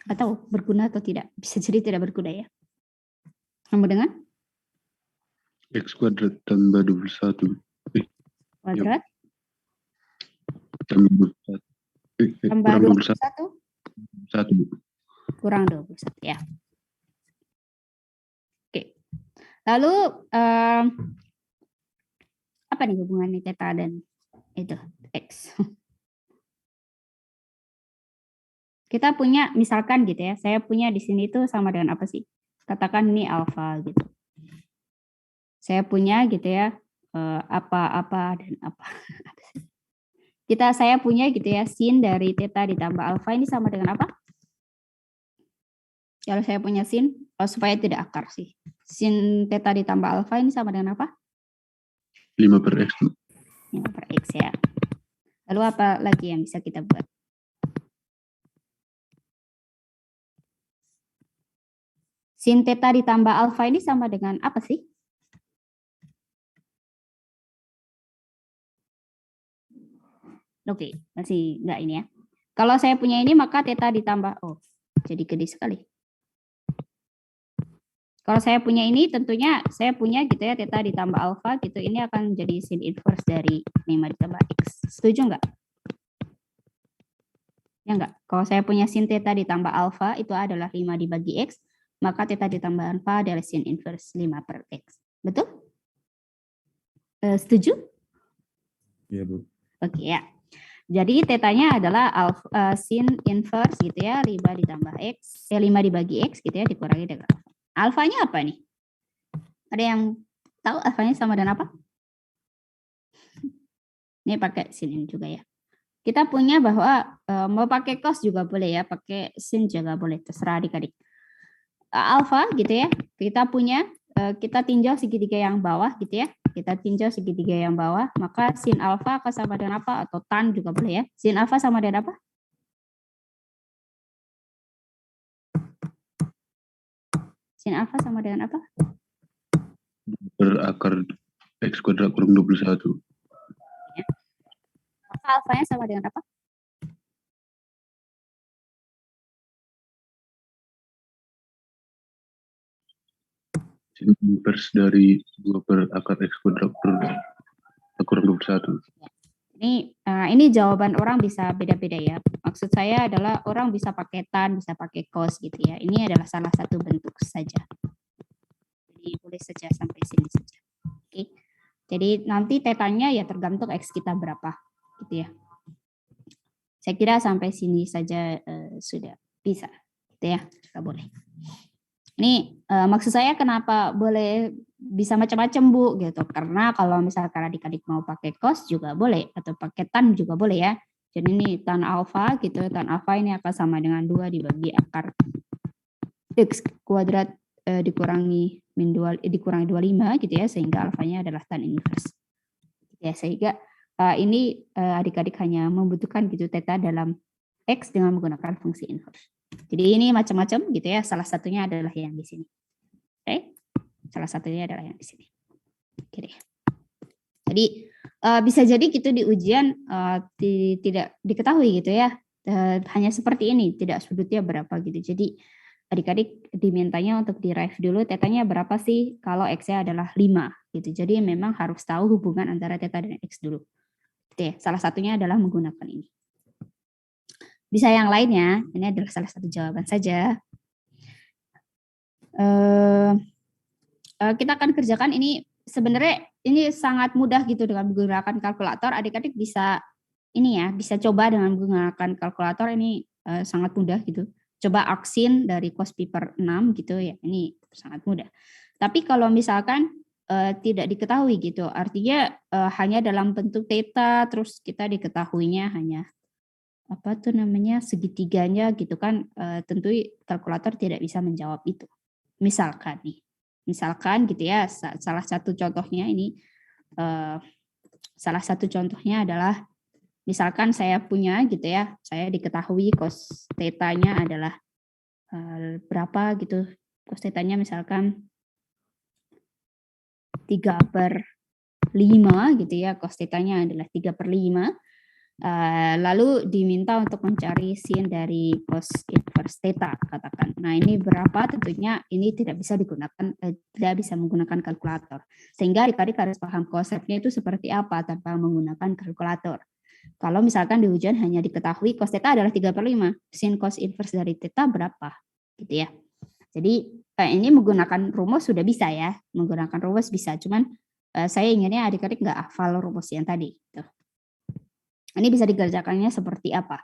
atau berguna atau tidak? Bisa jadi tidak berguna ya. Sama dengan X kuadrat tambah 21. kuadrat Tambah 21. tambah Kurang 21 kurang 21 ya. Oke. Lalu apa nih hubungannya theta dan itu X? Kita punya misalkan gitu ya. Saya punya di sini itu sama dengan apa sih? Katakan ini alfa gitu. Saya punya gitu ya apa dan apa. Saya punya gitu ya sin dari theta ditambah alfa ini sama dengan apa? Kalau saya punya sin, supaya tidak akar sih. Sin theta ditambah alfa ini sama dengan apa? 5 per X. 5 per X ya. Lalu apa lagi yang bisa kita buat? Sin theta ditambah alfa ini sama dengan apa sih? Oke, masih enggak ini ya. Kalau saya punya ini maka theta ditambah, jadi gede sekali. Kalau saya punya ini tentunya saya punya gitu ya theta ditambah alfa gitu, ini akan jadi sin inverse dari 5 ditambah X. Setuju enggak? Ya enggak? Kalau saya punya sin theta ditambah alfa itu adalah 5 dibagi X, maka theta ditambah alfa adalah sin inverse 5 per X. Betul? Setuju? Iya, Bu. Oke ya. Jadi tetanya adalah sin inverse gitu ya, 5 ditambah X, 5 dibagi X gitu ya, dikurangi dengan alfa. Alfanya apa nih? Ada yang tahu alfanya sama dengan apa? Ini pakai sin ini juga ya. Kita punya bahwa mau pakai cos juga boleh ya, pakai sin juga boleh, terserah adik-adik. Alfa gitu ya, kita punya, kita tinjau segitiga yang bawah gitu ya. Kita tinjau segitiga yang bawah, maka sin alfa akan sama dengan apa? Atau tan juga boleh ya. Sin alfa sama dengan apa? Sin alfa sama dengan apa? Per akar X kuadrat kurang 21. Ya. Maka alfanya sama dengan apa? Sin inverse dari 2 per akar X kuadrat kurang 21. Ini jawaban orang bisa beda-beda ya. Maksud saya adalah orang bisa pakai tan, bisa pakai cos gitu ya. Ini adalah salah satu bentuk saja. Jadi boleh saja sampai sini saja. Oke. Jadi nanti tetanya ya tergantung X kita berapa gitu ya. Saya kira sampai sini saja sudah bisa gitu ya. Sudah boleh. Ini maksud saya kenapa boleh bisa macam-macam Bu gitu, karena kalau misalkan adik-adik mau pakai cos juga boleh atau pakai tan juga boleh ya. Jadi ini tan alfa gitu, tan alfa ini akan sama dengan 2 dibagi akar X kuadrat dikurangi 25 gitu ya, sehingga alfanya adalah tan inverse. Ya, sehingga ini adik-adik hanya membutuhkan gitu theta dalam X dengan menggunakan fungsi inverse. Jadi ini macam-macam gitu ya. Salah satunya adalah yang di sini. Oke. Salah satunya adalah yang di sini. Oke deh. Jadi bisa jadi gitu di ujian tidak diketahui gitu ya. Hanya seperti ini, tidak sudutnya berapa gitu. Jadi adik-adik dimintanya untuk derive dulu tetanya berapa sih kalau X-nya adalah 5 gitu. Jadi memang harus tahu hubungan antara theta dan X dulu. Oke, salah satunya adalah menggunakan ini. Bisa yang lainnya, ini adalah salah satu jawaban saja. Kita akan kerjakan ini, sebenarnya ini sangat mudah gitu dengan menggunakan kalkulator. Adik-adik bisa ini ya, bisa coba dengan menggunakan kalkulator, ini sangat mudah gitu. Coba aksin dari cos pi per 6 gitu ya, ini sangat mudah. Tapi kalau misalkan tidak diketahui gitu, artinya hanya dalam bentuk theta, terus kita diketahuinya hanya apa tuh namanya segitiganya gitu kan, tentu kalkulator tidak bisa menjawab itu. Misalkan gitu ya, salah satu contohnya ini, salah satu contohnya adalah misalkan saya punya gitu ya, saya diketahui cos theta-nya adalah berapa gitu, cos theta-nya misalkan 3/5 gitu ya, cos theta-nya adalah 3/5. Lalu diminta untuk mencari sin dari cos inverse theta katakan. Nah, ini berapa? Tentunya ini tidak bisa digunakan, tidak bisa menggunakan kalkulator. Sehingga adik-adik harus paham konsepnya itu seperti apa tanpa menggunakan kalkulator. Kalau misalkan di ujian hanya diketahui cos theta adalah 3/5, sin cos inverse dari theta berapa? Gitu ya. Jadi ini menggunakan rumus sudah bisa ya, menggunakan rumus bisa. Cuman saya inginnya adik-adik nggak hafal rumus yang tadi. Gitu. Ini bisa dikerjakannya seperti apa?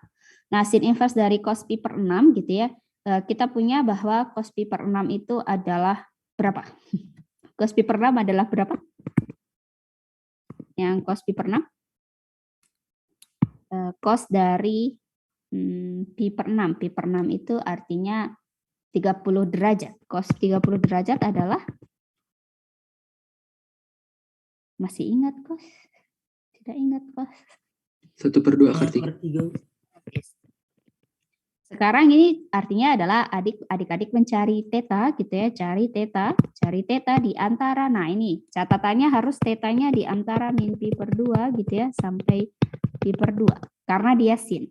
Nah, sin inverse dari cos pi per 6 gitu ya. Kita punya bahwa cos pi per 6 itu adalah berapa? Cos pi per 6 adalah berapa? Yang cos pi per 6? Cos dari pi per 6. Pi per 6 itu artinya 30 derajat. Cos 30 derajat adalah, masih ingat cos? Tidak ingat cos? 1/2 akar 3. Sekarang ini artinya adalah adik-adik mencari theta gitu ya, cari theta di antara, nah ini catatannya harus tetanya di antara min pi per 2 gitu ya, sampai pi per 2, karena dia sin.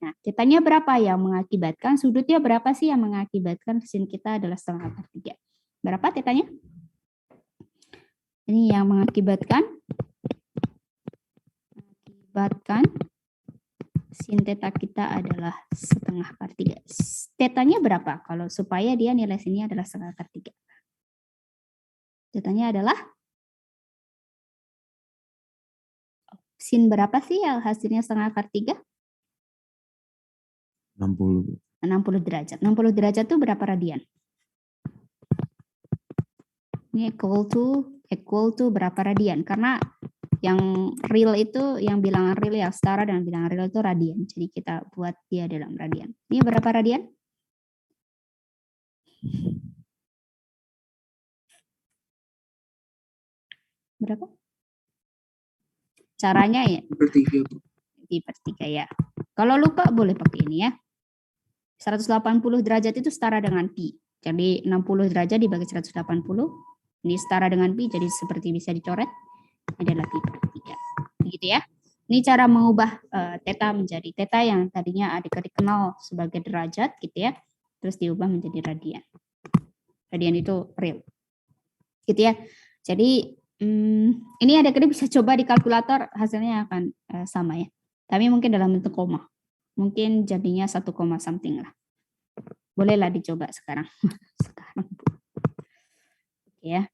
Nah, tetanya berapa yang mengakibatkan, sudutnya berapa sih yang mengakibatkan sin kita adalah setengah akar 3. Berapa tetanya? Ini yang mengakibatkan sin theta kita adalah setengah akar 3. Tetanya berapa? Kalau supaya dia nilai sini adalah setengah akar 3. Tetanya adalah sin berapa sih yang hasilnya setengah akar 3? 60 derajat. 60 derajat itu berapa radian? Ini equal to berapa radian? Karena yang real itu, yang bilangan real yang setara dengan bilangan real itu radian. Jadi kita buat dia dalam radian. Ini berapa radian? Berapa? Caranya ya? Pi per 3 ya. Kalau lupa boleh pakai ini ya. 180 derajat itu setara dengan pi. Jadi 60 derajat dibagi 180. Ini setara dengan pi, jadi seperti bisa dicoret. Adalah pi per 3. Begitu ya. Ini cara mengubah theta menjadi theta yang tadinya adik-adik kenal sebagai derajat gitu ya. Terus diubah menjadi radian. Radian itu real. Gitu ya. Jadi ini adik-adik bisa coba di kalkulator, hasilnya akan sama ya. Tapi mungkin dalam bentuk koma. Mungkin jadinya 1, something lah. Bolehlah dicoba sekarang. Ya.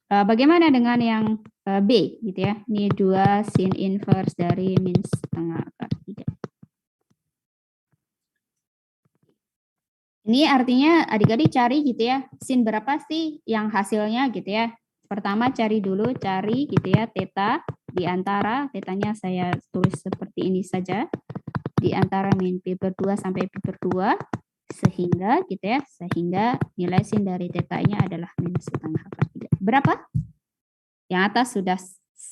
Bagaimana dengan yang B gitu ya? Ini 2 sin inverse dari min setengah akar 3. Ini artinya adik-adik cari gitu ya, sin berapa sih yang hasilnya gitu ya. Pertama cari gitu ya, theta di antara, tetanya saya tulis seperti ini saja, di antara min pi per 2 sampai pi per 2, sehingga gitu ya, sehingga nilai sin dari theta-nya adalah min setengah akar 3. Berapa? Yang atas sudah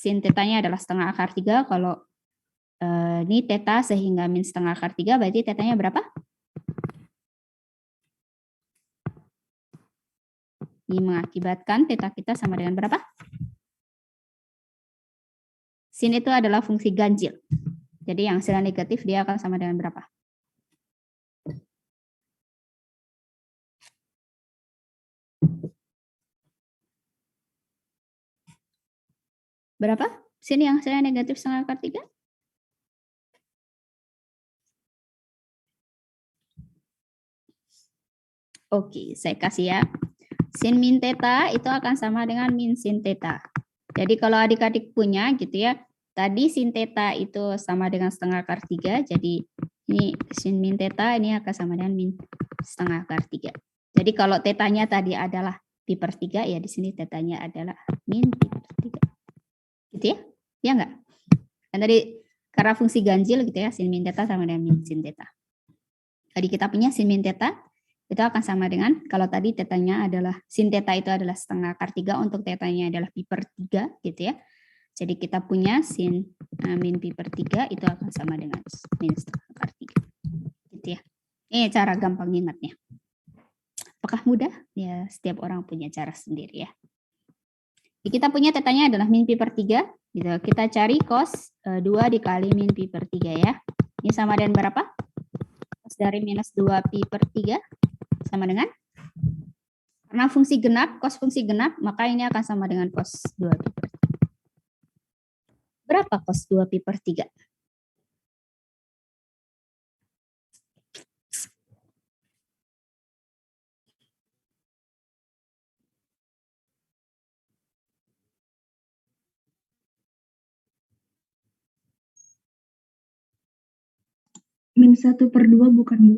sin tetanya adalah setengah akar 3. Kalau ini teta sehingga min setengah akar 3, berarti tetanya berapa? Ini mengakibatkan teta kita sama dengan berapa? Sin itu adalah fungsi ganjil. Jadi yang hasilnya negatif dia akan sama dengan berapa? Berapa? Sin yang hasilnya negatif setengah akar 3? Oke, saya kasih ya. Sin min teta itu akan sama dengan min sin teta. Jadi kalau adik-adik punya gitu ya, tadi sin teta itu sama dengan setengah akar 3, jadi ini sin min teta ini akan sama dengan min setengah akar 3. Jadi kalau tetanya tadi adalah pi per 3, ya di sini tetanya adalah min pi per 3. Gitu ya? Ya enggak? Kan tadi karena fungsi ganjil gitu ya, sin min teta sama dengan min sin teta. Tadi kita punya sin min teta itu akan sama dengan, kalau tadi tetanya adalah, sin teta itu adalah setengah akar 3, untuk tetanya adalah pi per 3 gitu ya. Jadi kita punya sin min pi per 3 itu akan sama dengan min setengah akar 3. Gitu ya. Ini cara gampang ingatnya. Apakah mudah? Ya, setiap orang punya cara sendiri ya. Jadi kita punya tetanya adalah min pi per 3. Gitu. Kita cari cos 2 dikali min pi per 3 ya. Ini sama dengan berapa? Cos dari minus 2 pi per 3 sama dengan, karena fungsi genap, cos fungsi genap, maka ini akan sama dengan cos 2 pi per 3. Berapa cos 2 pi per 3? Min 1/2 bukan, Bu?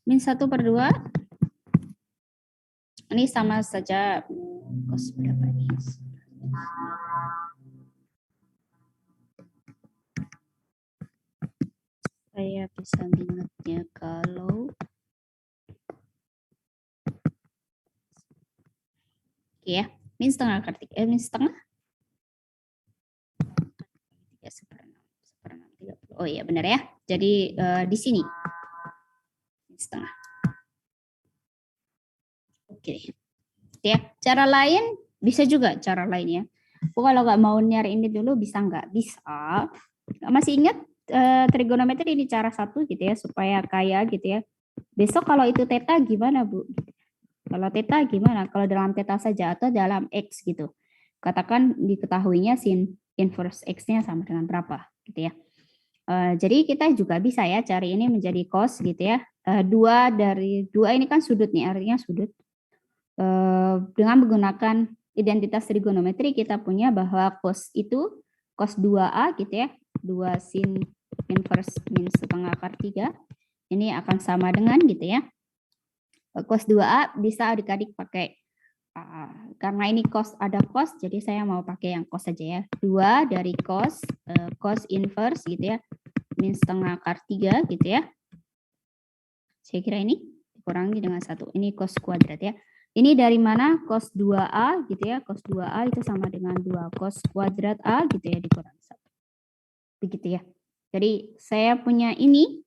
Min 1/2. Ini sama saja cos berapa ini? Saya bisa ingatnya kalau oke ya, min setengah akar 3, min setengah 3/6, 30. Oh iya benar ya. Jadi di sini min setengah. Oke. Ya, cara lain bisa juga cara lainnya. Kalau nggak mau nyari ini dulu bisa nggak? Bisa. Masih ingat trigonometri ini cara 1 gitu ya, supaya kaya gitu ya. Besok kalau itu theta gimana, Bu? Kalau theta gimana? Kalau dalam theta saja atau dalam x gitu. Katakan diketahuinya sin inverse x-nya sama dengan berapa gitu ya. Jadi kita juga bisa ya cari ini menjadi cos gitu ya. 2 dari 2 ini kan sudut nih, artinya sudut. Dengan menggunakan identitas trigonometri kita punya bahwa cos itu cos 2a gitu ya, 2 sin inverse min setengah akar 3 ini akan sama dengan gitu ya, cos 2a bisa adik-adik pakai karena ini cos ada cos, jadi saya mau pakai yang cos saja ya, 2 dari cos cos inverse gitu ya min setengah akar 3 gitu ya, saya kira ini dikurangi dengan 1, ini cos kuadrat ya. Ini dari mana? Cos 2A gitu ya. Cos 2A itu sama dengan 2 cos kuadrat A gitu ya dikurangi 1. Begitu ya. Jadi saya punya ini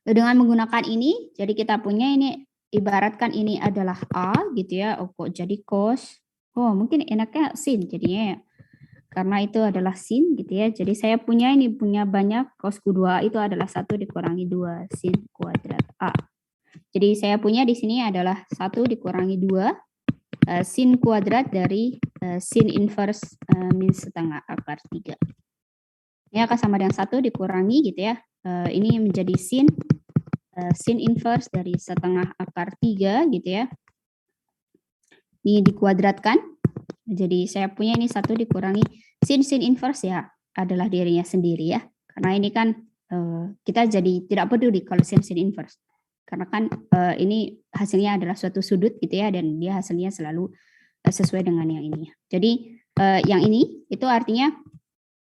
dengan menggunakan ini. Jadi kita punya ini, ibaratkan ini adalah A gitu ya. Oh kok jadi cos. Oh mungkin enaknya sin jadinya ya. Karena itu adalah sin gitu ya. Jadi saya punya ini, punya banyak cos 2A itu adalah 1 dikurangi 2 sin kuadrat A. Jadi saya punya di sini adalah 1 dikurangi 2 sin kuadrat dari sin inverse min setengah akar 3. Ini akan sama dengan 1 dikurangi gitu ya. Ini menjadi sin inverse dari setengah akar 3 gitu ya. Ini dikuadratkan. Jadi saya punya ini 1 dikurangi sin inverse ya adalah dirinya sendiri ya. Karena ini kan kita jadi tidak peduli kalau sin inverse. Karena kan ini hasilnya adalah suatu sudut gitu ya, dan dia hasilnya selalu sesuai dengan yang ini. Jadi yang ini itu artinya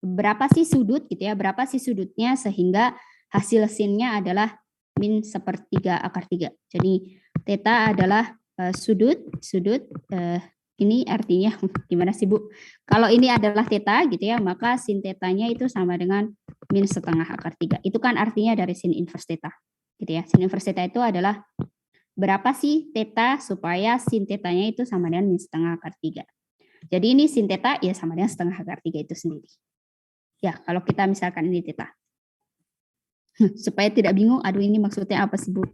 berapa sih sudut gitu ya, berapa sih sudutnya sehingga hasil sinnya adalah min 1/3 akar 3. Jadi theta adalah sudut Ini artinya gimana sih Bu? Kalau ini adalah theta gitu ya, maka sin tetanya itu sama dengan min setengah akar 3. Itu kan artinya dari sin inverse theta. Gitu ya. Sin inverse theta itu adalah berapa sih theta supaya sin tetanya itu sama dengan min setengah akar 3. Jadi ini sin theta ya sama dengan setengah akar 3 itu sendiri. Ya, kalau kita misalkan ini theta. Supaya tidak bingung, aduh ini maksudnya apa sih Bu?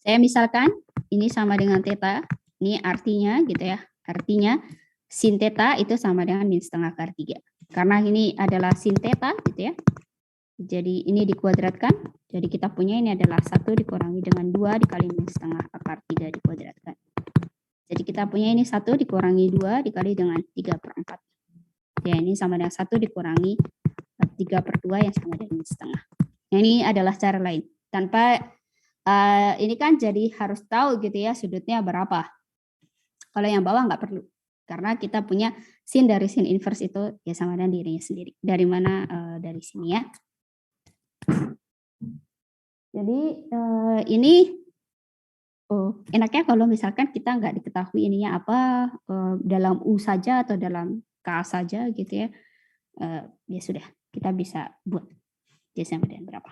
Saya misalkan ini sama dengan theta, ini artinya gitu ya. Artinya sin theta itu sama dengan min setengah akar 3. Karena ini adalah sin theta gitu ya. Jadi ini dikuadratkan. Jadi kita punya ini adalah 1 dikurangi dengan 2 dikali min setengah akar 3 dikuadratkan. Jadi kita punya ini 1 dikurangi 2 dikali dengan 3/4. Ya ini sama dengan 1 dikurangi 3/2 yang sama dengan min setengah. Nah, ini adalah cara lain. Tanpa ini kan jadi harus tahu gitu ya sudutnya berapa. Kalau yang bawah nggak perlu, karena kita punya sin dari sin inverse itu ya sama dengan dirinya sendiri. Dari mana? Dari sini ya. Jadi ini enaknya kalau misalkan kita nggak diketahui ininya apa, dalam U saja atau dalam K saja gitu ya, ya sudah kita bisa buat dia sama dengan berapa.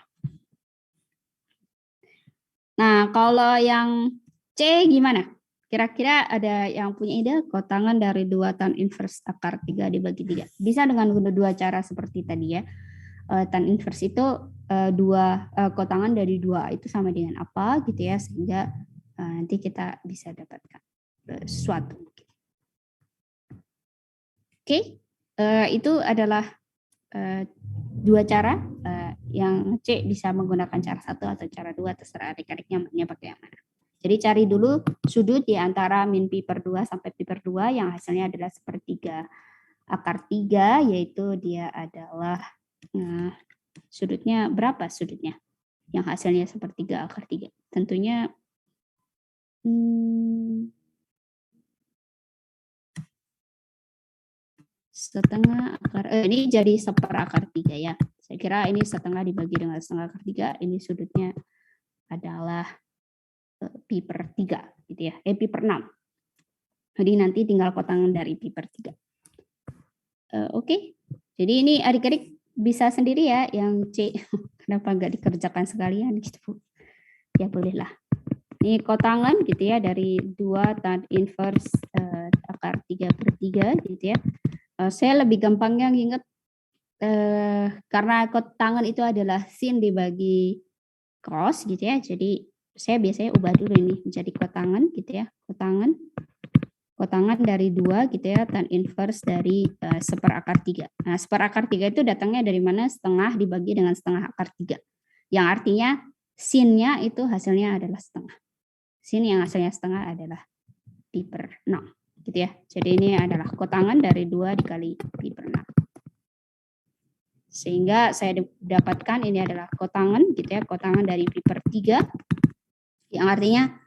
Nah kalau yang C gimana? Kira-kira ada yang punya ide kotangan dari 2 tan inverse akar 3 dibagi 3. Bisa dengan dua cara seperti tadi ya. Tan inverse itu kotangan dari 2A itu sama dengan apa gitu ya. Sehingga nanti kita bisa dapatkan sesuatu. Oke, itu adalah 2 cara. Yang C bisa menggunakan cara 1 atau cara 2, terserah adik-adik nyamannya pakai yang mana. Jadi cari dulu sudut di antara min pi/2 sampai pi/2 yang hasilnya adalah 1/3 akar 3, yaitu dia adalah sudutnya berapa sudutnya? Yang hasilnya 1/3 akar 3. Tentunya setengah akar, ini jadi 1/4 akar 3 ya. Saya kira ini setengah dibagi dengan setengah akar 3, ini sudutnya adalah pi/3 gitu ya, pi/6. Jadi nanti tinggal kotangan dari pi/3. Oke. Jadi ini adik-adik bisa sendiri ya yang C. Kenapa nggak dikerjakan sekalian gitu. Ya bolehlah. Ini kotangan gitu ya dari 2 tan inverse akar 3/3 gitu ya. Saya lebih gampangnya nginget karena kotangan itu adalah sin dibagi cos gitu ya. Jadi saya biasanya ubah dulu ini menjadi kotangan gitu ya. Kotangan dari 2 gitu ya, tan inverse dari 1/4 akar 3. Nah, 1/4 akar 3 itu datangnya dari mana? Setengah dibagi dengan setengah akar 3. Yang artinya sinnya itu hasilnya adalah setengah. Sin yang hasilnya setengah adalah pi/6 gitu ya. Jadi ini adalah kotangan dari 2 dikali pi/6. Sehingga saya dapatkan ini adalah kotangan gitu ya, kotangan dari pi/3 yang artinya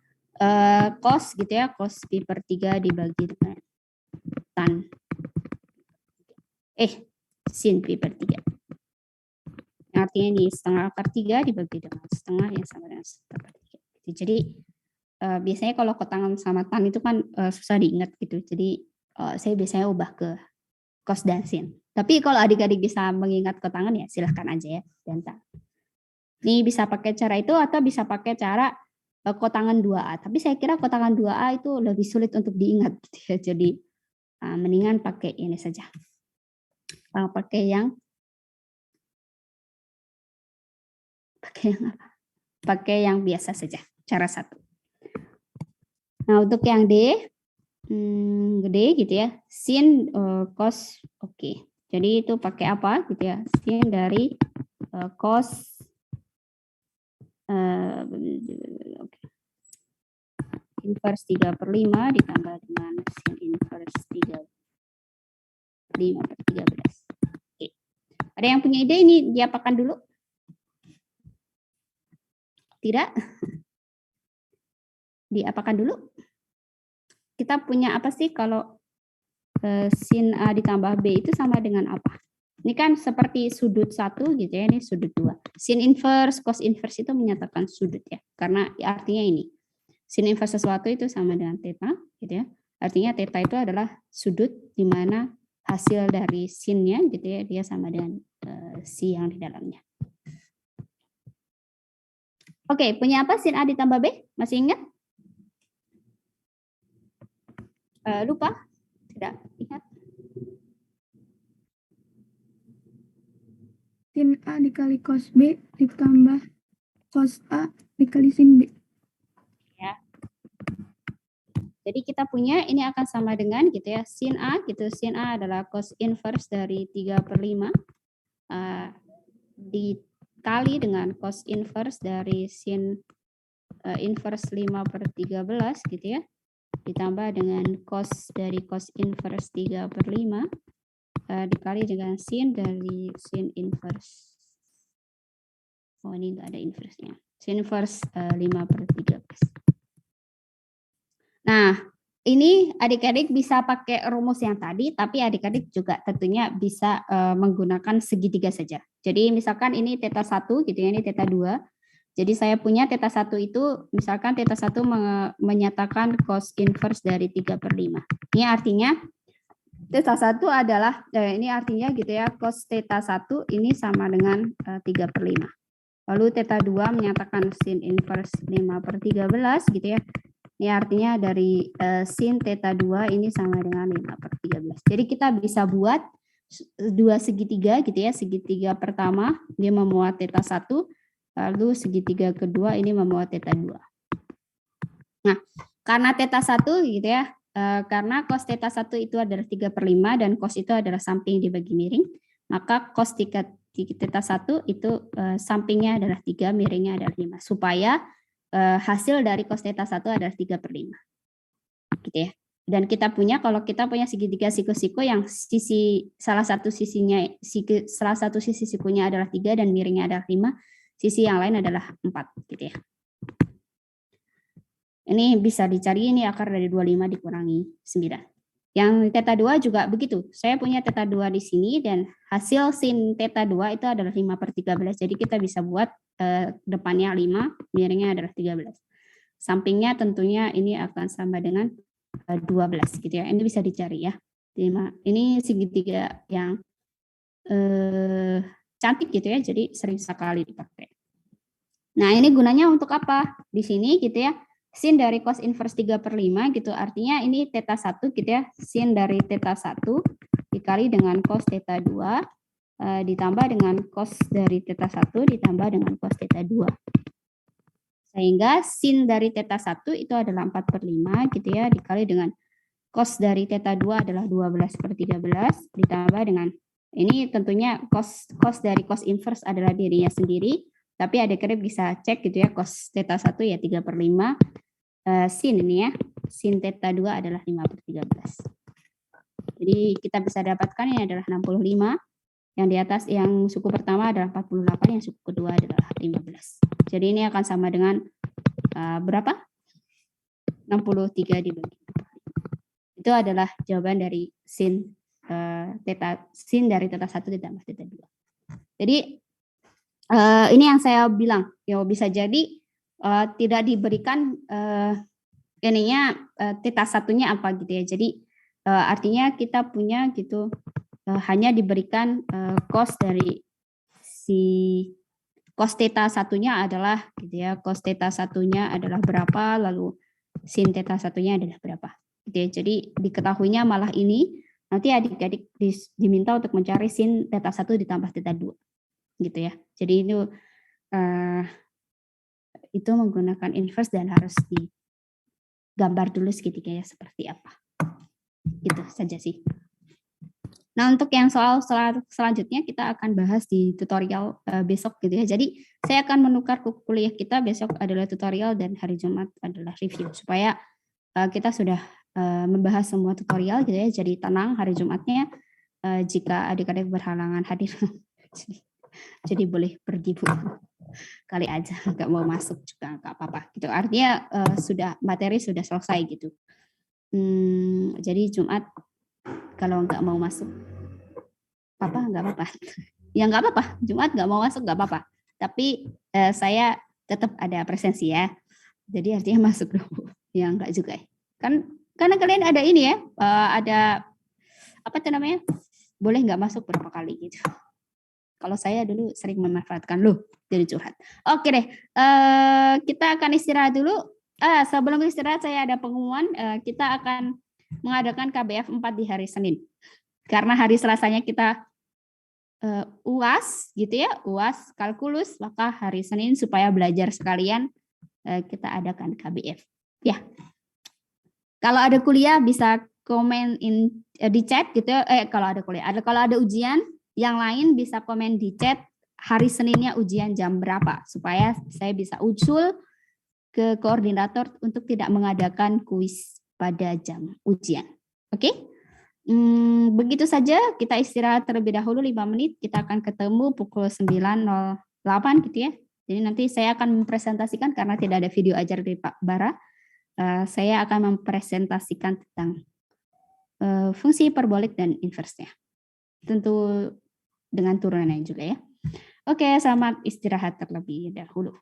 cos gitu ya, cos pi/3 dibagi dengan tan sin pi/3. Yang artinya ini setengah akar 3 dibagi dengan setengah yang sama dengan 1/3. Jadi biasanya kalau kotangan sama tan itu kan susah diingat gitu. Jadi saya biasanya ubah ke cos dan sin. Tapi kalau adik-adik bisa mengingat kotangan ya silahkan aja ya. Dan tan. Ini bisa pakai cara itu atau bisa pakai cara kotangan 2A. Tapi saya kira kotangan 2A itu lebih sulit untuk diingat gitu ya. Jadi mendingan pakai ini saja. Pakai yang biasa saja, cara 1. Nah, untuk yang D gede gitu ya. Sin cos oke. Jadi itu pakai apa gitu ya? Sin dari cos inverse 3/5 ditambah dengan sin inverse 5/13. Oke. Ada yang punya ide ini diapakan dulu? Tidak? Diapakan dulu? Kita punya apa sih kalau sin A ditambah B itu sama dengan apa? Ini kan seperti sudut 1 gitu ya, ini sudut 2. Sin inverse, cos inverse itu menyatakan sudut ya. Karena artinya ini. Sin inverse sesuatu itu sama dengan theta gitu ya. Artinya theta itu adalah sudut di mana hasil dari sin-nya gitu ya, dia sama dengan si yang di dalamnya. Oke, punya apa sin A ditambah B? Masih ingat? Lupa? Tidak ingat? Sin A dikali cos B ditambah cos A dikali sin B. Ya. Jadi kita punya ini akan sama dengan gitu ya, sin A gitu. Sin A adalah cos inverse dari 3/5 dikali dengan cos inverse dari sin inverse 5/13 gitu ya. Ditambah dengan cos dari cos inverse 3/5 dikali dengan sin dari sin inverse. Oh, ini enggak ada inverse-nya. Sin inverse 5/13. Nah, ini adik-adik bisa pakai rumus yang tadi, tapi adik-adik juga tentunya bisa menggunakan segitiga saja. Jadi misalkan ini theta 1 gitu ya, ini theta 2. Jadi saya punya theta 1 itu, misalkan theta 1 menyatakan cos inverse dari 3/5. Ini artinya theta 1 adalah, ini artinya gitu ya, cos theta 1 ini sama dengan 3/5. Lalu theta 2 menyatakan sin inverse 5/13 gitu ya. Ini artinya dari sin theta 2 ini sama dengan 5/13. Jadi kita bisa buat dua segitiga gitu ya. Segitiga pertama dia memuat theta 1, lalu segitiga kedua ini memuat theta 2. Nah, karena theta 1 gitu ya, karena cos theta 1 itu adalah 3/5 dan cos itu adalah samping dibagi miring, maka cos theta 1 itu sampingnya adalah 3, miringnya adalah 5. Supaya hasil dari cos theta 1 adalah 3/5. Gitu ya. Dan kita punya, kalau kita punya segitiga siku-siku yang salah satu sisi sikunya adalah 3 dan miringnya adalah 5, sisi yang lain adalah 4 gitu ya. Ini bisa dicari, ini akar dari 25 dikurangi 9. Yang theta 2 juga begitu. Saya punya theta 2 di sini dan hasil sin theta 2 itu adalah 5/13. Jadi kita bisa buat depannya 5, miringnya adalah 13. Sampingnya tentunya ini akan sama dengan 12 gitu ya. Ini bisa dicari ya. Ini segitiga yang cantik gitu ya. Jadi sering sekali dipakai. Nah, ini gunanya untuk apa? Di sini gitu ya. Sin dari cos inverse 3/5 gitu, artinya ini theta 1 gitu ya, sin dari theta 1 dikali dengan cos theta 2 ditambah dengan cos dari theta 1 ditambah dengan cos theta 2. Sehingga sin dari theta 1 itu adalah 4/5 gitu ya, dikali dengan cos dari theta 2 adalah 12/13 ditambah dengan ini tentunya cos dari cos inverse adalah dirinya sendiri. Tapi adik-adik bisa cek gitu ya, cos theta 1 ya 3/5, sin ini ya, sin theta 2 adalah 5/13. Jadi kita bisa dapatkan ini adalah 65, yang di atas, yang suku pertama adalah 48, yang suku kedua adalah 15. Jadi ini akan sama dengan berapa? 63 dibagi. Itu adalah jawaban dari sin dari theta 1 ditambah theta 2. Jadi ini yang saya bilang, ya bisa jadi tidak diberikan ininya theta 1-nya apa gitu ya. Jadi artinya kita punya gitu hanya diberikan cos dari si cos theta 1-nya adalah gitu ya. Cos theta 1-nya adalah berapa, lalu sin theta 1-nya adalah berapa. Gitu ya. Jadi diketahuinya malah ini, nanti adik-adik diminta untuk mencari sin theta 1 ditambah theta 2. Gitu ya. Jadi itu menggunakan inverse dan harus digambar dulu segitiganya seperti apa. Gitu saja sih. Nah, untuk yang soal selanjutnya kita akan bahas di tutorial besok gitu ya. Jadi saya akan menukar kuliah kita, besok adalah tutorial dan hari Jumat adalah review, supaya kita sudah membahas semua tutorial gitu ya. Jadi tenang hari Jumatnya, jika adik-adik berhalangan hadir jadi boleh pergi Bu, kali aja nggak mau masuk juga nggak apa-apa gitu, artinya materi sudah selesai gitu. Jadi Jumat kalau nggak mau masuk nggak apa-apa ya, nggak apa-apa, Jumat nggak mau masuk nggak apa-apa, tapi saya tetap ada presensi ya, jadi artinya masuk dulu ya, nggak juga kan karena kalian ada ini ya, ada apa tuh namanya? Boleh nggak masuk berapa kali gitu. Kalau saya dulu sering memanfaatkan loh jadi curhat. Oke deh, kita akan istirahat dulu. Sebelum istirahat saya ada pengumuman, kita akan mengadakan KBF 4 di hari Senin. Karena hari Selasanya kita UAS gitu ya, UAS kalkulus, maka hari Senin supaya belajar sekalian kita adakan KBF. Ya. Kalau ada kuliah bisa komen di chat gitu ya. Kalau ada kuliah, kalau ada ujian yang lain bisa komen di chat hari Seninnya ujian jam berapa supaya saya bisa usul ke koordinator untuk tidak mengadakan kuis pada jam ujian. Oke? Begitu saja, kita istirahat terlebih dahulu 5 menit. Kita akan ketemu pukul 9.08 gitu ya. Jadi nanti saya akan mempresentasikan karena tidak ada video ajar dari Pak Bara. Saya akan mempresentasikan tentang fungsi hiperbolik dan inversnya. Tentu dengan turunannya juga ya. Oke, selamat istirahat terlebih dahulu.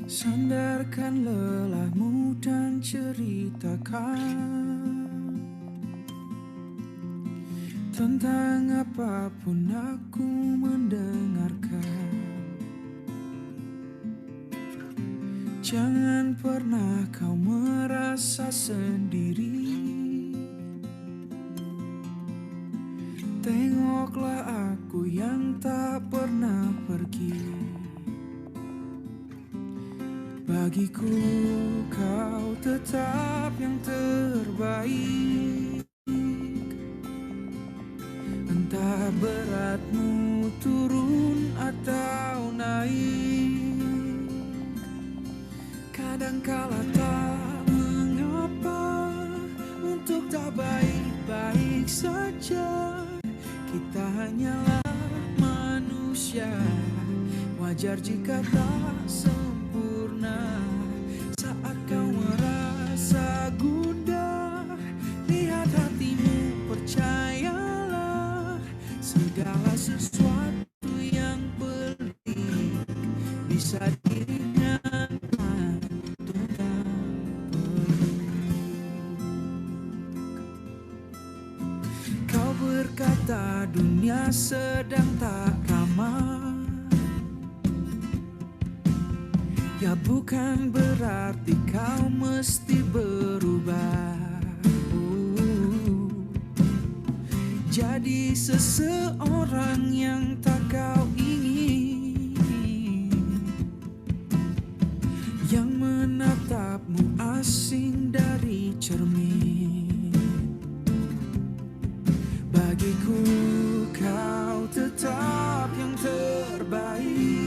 Sandarkan lelahmu dan ceritakan tentang apapun aku mendengarkan. Jangan pernah kau merasa sendiri. Tengoklah aku yang tak pernah pergi. Bagiku kau tetap yang terbaik. Entah beratmu turun atau naik. Kadangkala tak mengapa untuk tak baik-baik saja. Kita hanyalah manusia. Wajar jika tak sempurna. Saat kau merasa gundah, lihat hatimu, percayalah. Segala sesuatu yang pelik bisa diringankan dengan peluk. Kau berkata dunia sedang tak ramah. Ya bukan berarti kau mesti berubah. Jadi seseorang yang tak kau ingin, yang menatapmu asing dari cermin. Bagiku kau tetap yang terbaik.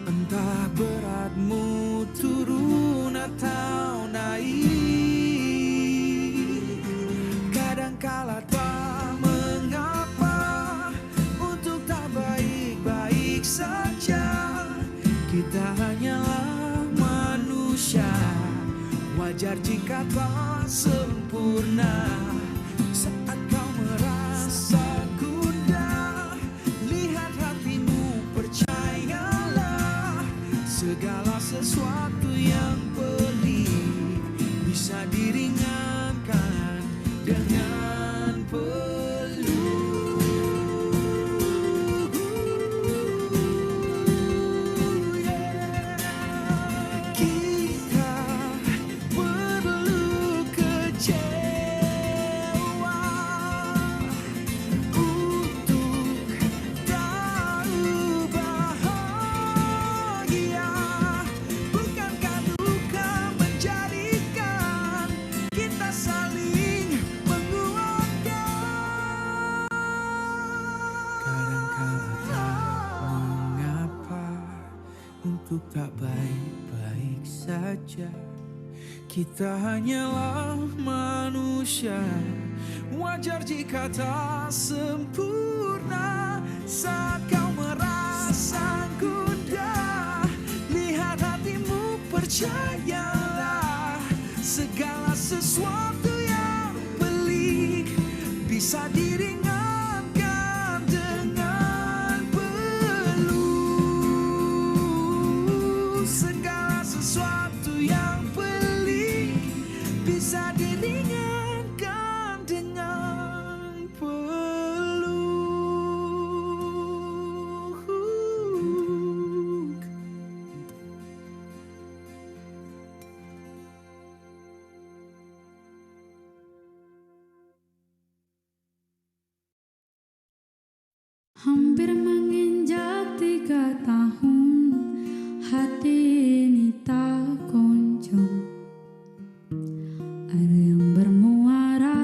Entah beratmu turun atau naik. Kadangkala tak mengapa untuk tak baik-baik saja. Kita hanyalah manusia. Wajar jika tak sempurna. Saat kau merasa gundah, lihat hatimu, percayalah. Segala sesuatu yang pelik bisa diringankan dengan peluk. Kita perlu kecewa untuk tahu bahagia. Bukankah duka menjadikan kita saling menguatkan? Kadangkala tak mengapa untuk tak baik-baik saja. Kita hanyalah manusia. Wajar jika tak sempurna saat kau merasa gundah. Lihat hatimu, percayalah, segala sesuatu yang pelik bisa diringankan dengan peluk. Segala sesuatu yang pelik bisa diringankan dengan peluk. Hampir menginjak 3 tahun, hati ini tak kunjung ada yang bermuara.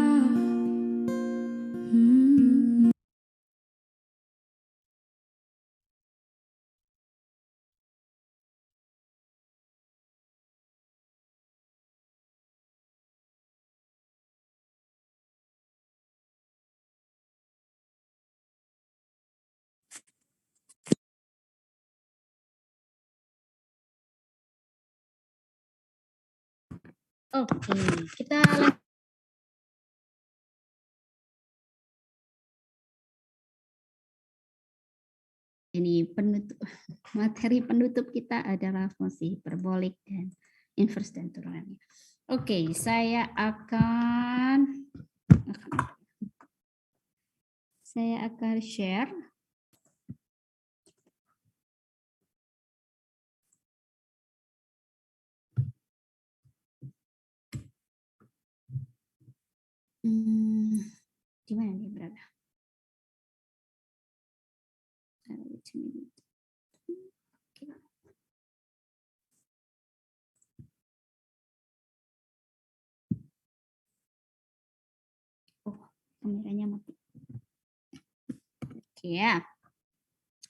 Oke, kita ini penutup materi penutup kita adalah fungsi hiperbolik dan inverse dan turunannya. Oke, saya akan share. Di mana nih berada? Oh, kameranya mati. Oke ya.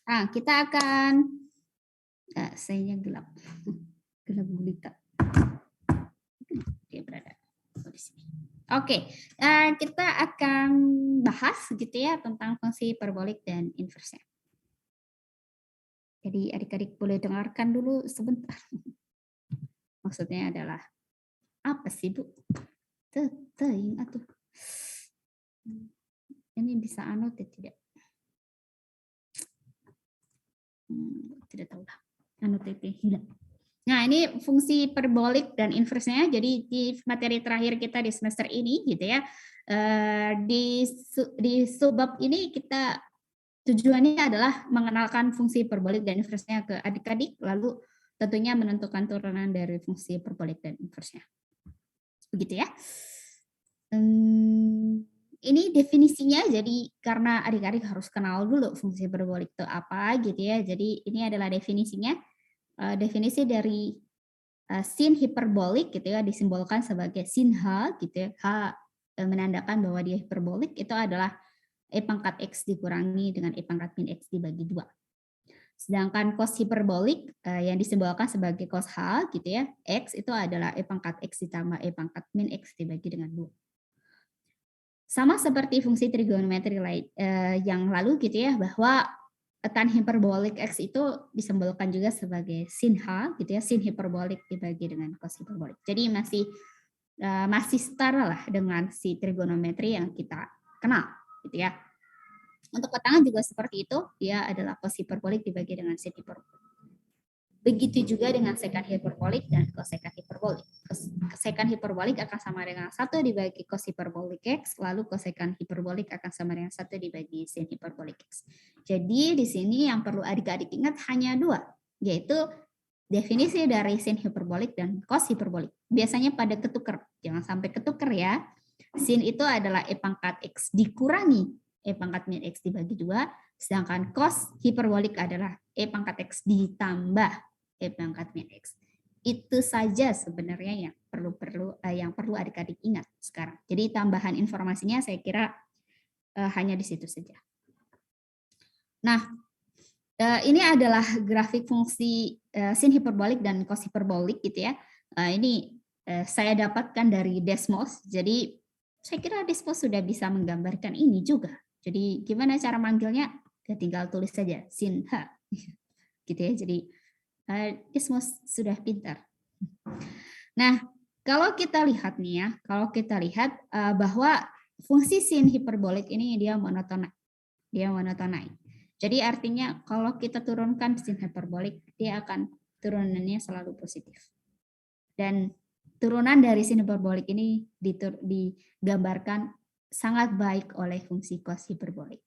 Nah, kita akan sayanya gelap. Gelap gulita. Dia berada di sini. Oke, kita akan bahas gitu ya tentang fungsi hiperbolik dan inverse-nya. Jadi adik-adik boleh dengarkan dulu sebentar. Maksudnya adalah apa sih Bu? Atuh. Ini bisa annotate tidak? Tidak tahu lah. Annotate hilang. Nah, ini fungsi hiperbolik dan inverse-nya. Jadi di materi terakhir kita di semester ini gitu ya. Di subbab ini kita tujuannya adalah mengenalkan fungsi hiperbolik dan inverse-nya ke adik-adik, lalu tentunya menentukan turunan dari fungsi hiperbolik dan inverse-nya. Begitu ya. Ini definisinya, jadi karena adik-adik harus kenal dulu fungsi hiperbolik itu apa gitu ya. Jadi ini adalah definisinya. Definisi dari sin hiperbolik gitu ya, disimbolkan sebagai sin H gitu ya. H menandakan bahwa dia hiperbolik, itu adalah E pangkat X dikurangi dengan E pangkat min X dibagi 2. Sedangkan cos hiperbolik yang disimbolkan sebagai cos H gitu ya, X itu adalah E pangkat X ditambah E pangkat min X dibagi dengan 2. Sama seperti fungsi trigonometri yang lalu gitu ya, bahwa tan hiperbolik X itu disimbolkan juga sebagai sin H gitu ya, sin hiperbolik dibagi dengan cos hiperbolik. Jadi masih setara lah dengan si trigonometri yang kita kenal gitu ya. Untuk ketangan juga seperti itu, dia adalah cos hiperbolik dibagi dengan sin hiperbolik. Begitu juga dengan secant hiperbolik dan cosecant hiperbolik. Secant hiperbolik akan sama dengan 1 dibagi cos hiperbolik X, lalu cosecant hiperbolik akan sama dengan 1 dibagi sin hiperbolik X. Jadi di sini yang perlu adik-adik ingat hanya 2, yaitu definisi dari sin hiperbolik dan cos hiperbolik. Biasanya pada ketuker, jangan sampai ketuker ya. Sin itu adalah E pangkat X dikurangi E pangkat min X dibagi 2, sedangkan cos hiperbolik adalah E pangkat X ditambah E pangkat min X. Itu saja sebenarnya yang perlu adik-adik ingat sekarang. Jadi tambahan informasinya saya kira hanya di situ saja. Nah, ini adalah grafik fungsi sin hiperbolik dan cos hiperbolik gitu ya. Ini saya dapatkan dari Desmos. Jadi saya kira Despo sudah bisa menggambarkan ini juga. Jadi gimana cara manggilnya? Ya tinggal tulis saja sin ha. Gitu ya. Jadi Despo sudah pintar. Nah, kalau kita lihat nih ya, bahwa fungsi sin hiperbolik ini dia monotonai. Jadi artinya kalau kita turunkan sin hiperbolik, dia akan turunannya selalu positif. Dan turunan dari sin hiperbolik ini digambarkan sangat baik oleh fungsi cos hiperbolik.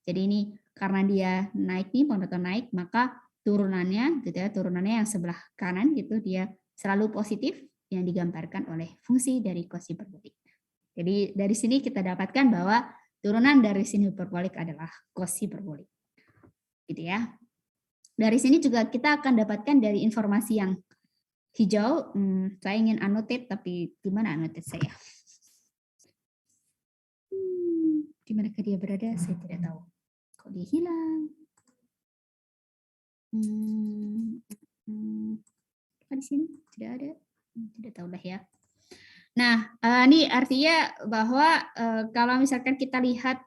Jadi ini karena dia naik nih, monoton naik, maka turunannya gitu ya, turunannya yang sebelah kanan gitu dia selalu positif yang digambarkan oleh fungsi dari cos hiperbolik. Jadi dari sini kita dapatkan bahwa turunan dari sin hiperbolik adalah cos hiperbolik. Gitu ya. Dari sini juga kita akan dapatkan dari informasi yang hijau. Saya ingin annotate, tapi gimana annotate saya? Di manakah dia berada? Saya tidak tahu. Kok dia hilang? Apa di sini? Tidak ada. Tidak tahu dah ya. Nah, ini artinya bahwa kalau misalkan kita lihat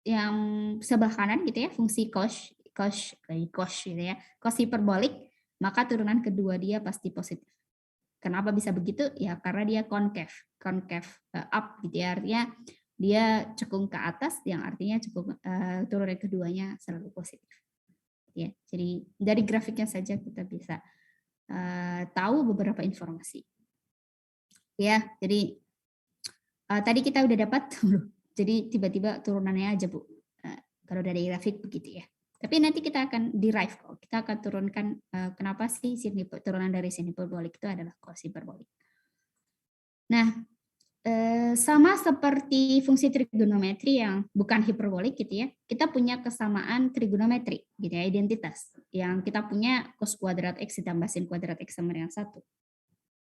yang sebelah kanan gitu ya, fungsi cos gitu ya, cos hiperbolik, maka turunan kedua dia pasti positif. Kenapa bisa begitu? Ya karena dia concave up gitu ya, artinya dia cekung ke atas, yang artinya turunan keduanya selalu positif. Ya, jadi dari grafiknya saja kita bisa tahu beberapa informasi. Ya, jadi tadi kita udah dapat, jadi tiba-tiba turunannya aja Bu. Kalau dari grafik begitu ya. Tapi nanti kita akan derive kok. Kita akan turunkan kenapa sih turunan dari sin hiperbolik itu adalah cos hiperbolik. Nah, sama seperti fungsi trigonometri yang bukan hiperbolik gitu ya. Kita punya kesamaan trigonometri gitu ya, identitas. Yang kita punya cos kuadrat X ditambah sin kuadrat X sama dengan 1.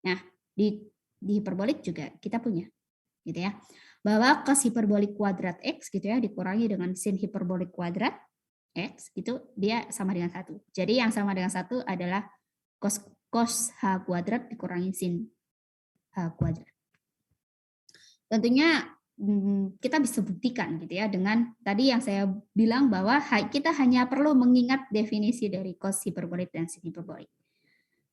Nah, di hiperbolik juga kita punya gitu ya. Bahwa cos hiperbolik kuadrat X gitu ya dikurangi dengan sin hiperbolik kuadrat X itu dia sama dengan 1. Jadi yang sama dengan 1 adalah cos H kuadrat dikurangi sin H kuadrat. Tentunya kita bisa buktikan gitu ya dengan tadi yang saya bilang bahwa kita hanya perlu mengingat definisi dari cos hiperbolik dan sin hiperbolik.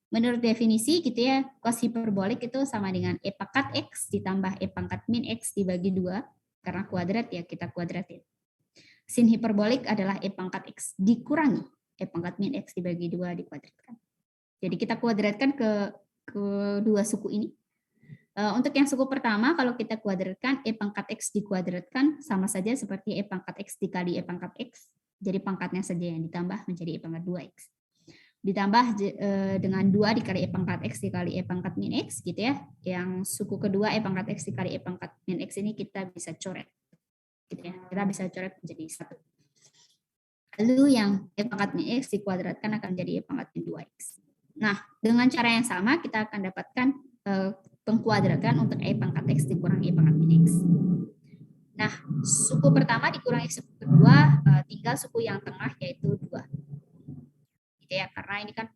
Menurut definisi gitu ya, cos hiperbolik itu sama dengan E pangkat X ditambah E pangkat min X dibagi 2, karena kuadrat ya kita kuadratin. Sin hiperbolik adalah E pangkat X dikurangi E pangkat min X dibagi 2 dikuadratkan. Jadi kita kuadratkan ke dua suku ini. Untuk yang suku pertama, kalau kita kuadratkan E pangkat X dikuadratkan sama saja seperti E pangkat X dikali E pangkat X. Jadi pangkatnya saja yang ditambah menjadi E pangkat 2X. Ditambah dengan 2 dikali E pangkat X dikali E pangkat min X gitu ya. Yang suku kedua E pangkat X dikali E pangkat min X ini kita bisa coret. Gitu ya. Kita bisa coret menjadi 1. Lalu yang E pangkat min X dikuadratkan akan menjadi E pangkat min 2X. Nah, dengan cara yang sama kita akan dapatkan pengkuadrakan untuk E pangkat X dikurangi E pangkat min X. Nah, suku pertama dikurangi suku kedua, tinggal suku yang tengah yaitu 2. Gitu ya, karena ini kan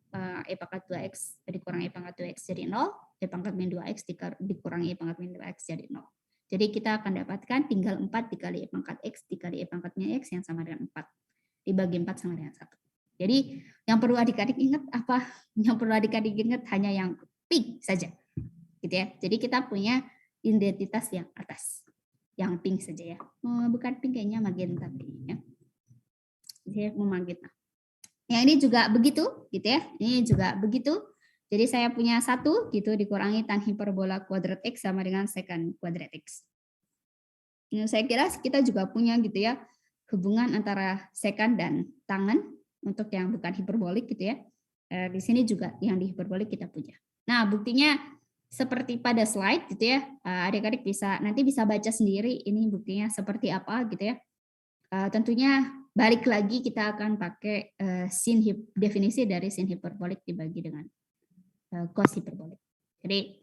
E pangkat 2X dikurangi E pangkat 2X jadi 0, E pangkat min 2X dikurangi E pangkat min 2X jadi 0. Jadi kita akan dapatkan tinggal 4 dikali E pangkat X dikali E pangkat min X yang sama dengan 4. Dibagi 4 sama dengan 1. Jadi yang perlu adik-adik ingat apa? Yang perlu adik-adik ingat hanya yang pink saja. Gitu ya. Jadi kita punya identitas yang atas. Yang pink saja ya. Bukan pink kayaknya magenta ya. Saya mau magenta. Yang ini juga begitu gitu ya. Ini juga begitu. Jadi saya punya 1 gitu dikurangi tan hiperbola kuadrat X sama dengan secant kuadrat X. Ini saya kira kita juga punya gitu ya hubungan antara secant dan tangen untuk yang bukan hiperbolik gitu ya. Di sini juga yang di hiperbolik kita punya. Nah, buktinya seperti pada slide gitu ya. Adik-adik nanti bisa baca sendiri ini buktinya seperti apa gitu ya. Tentunya balik lagi kita akan pakai definisi dari sin hiperbolik dibagi dengan cos hiperbolik. Jadi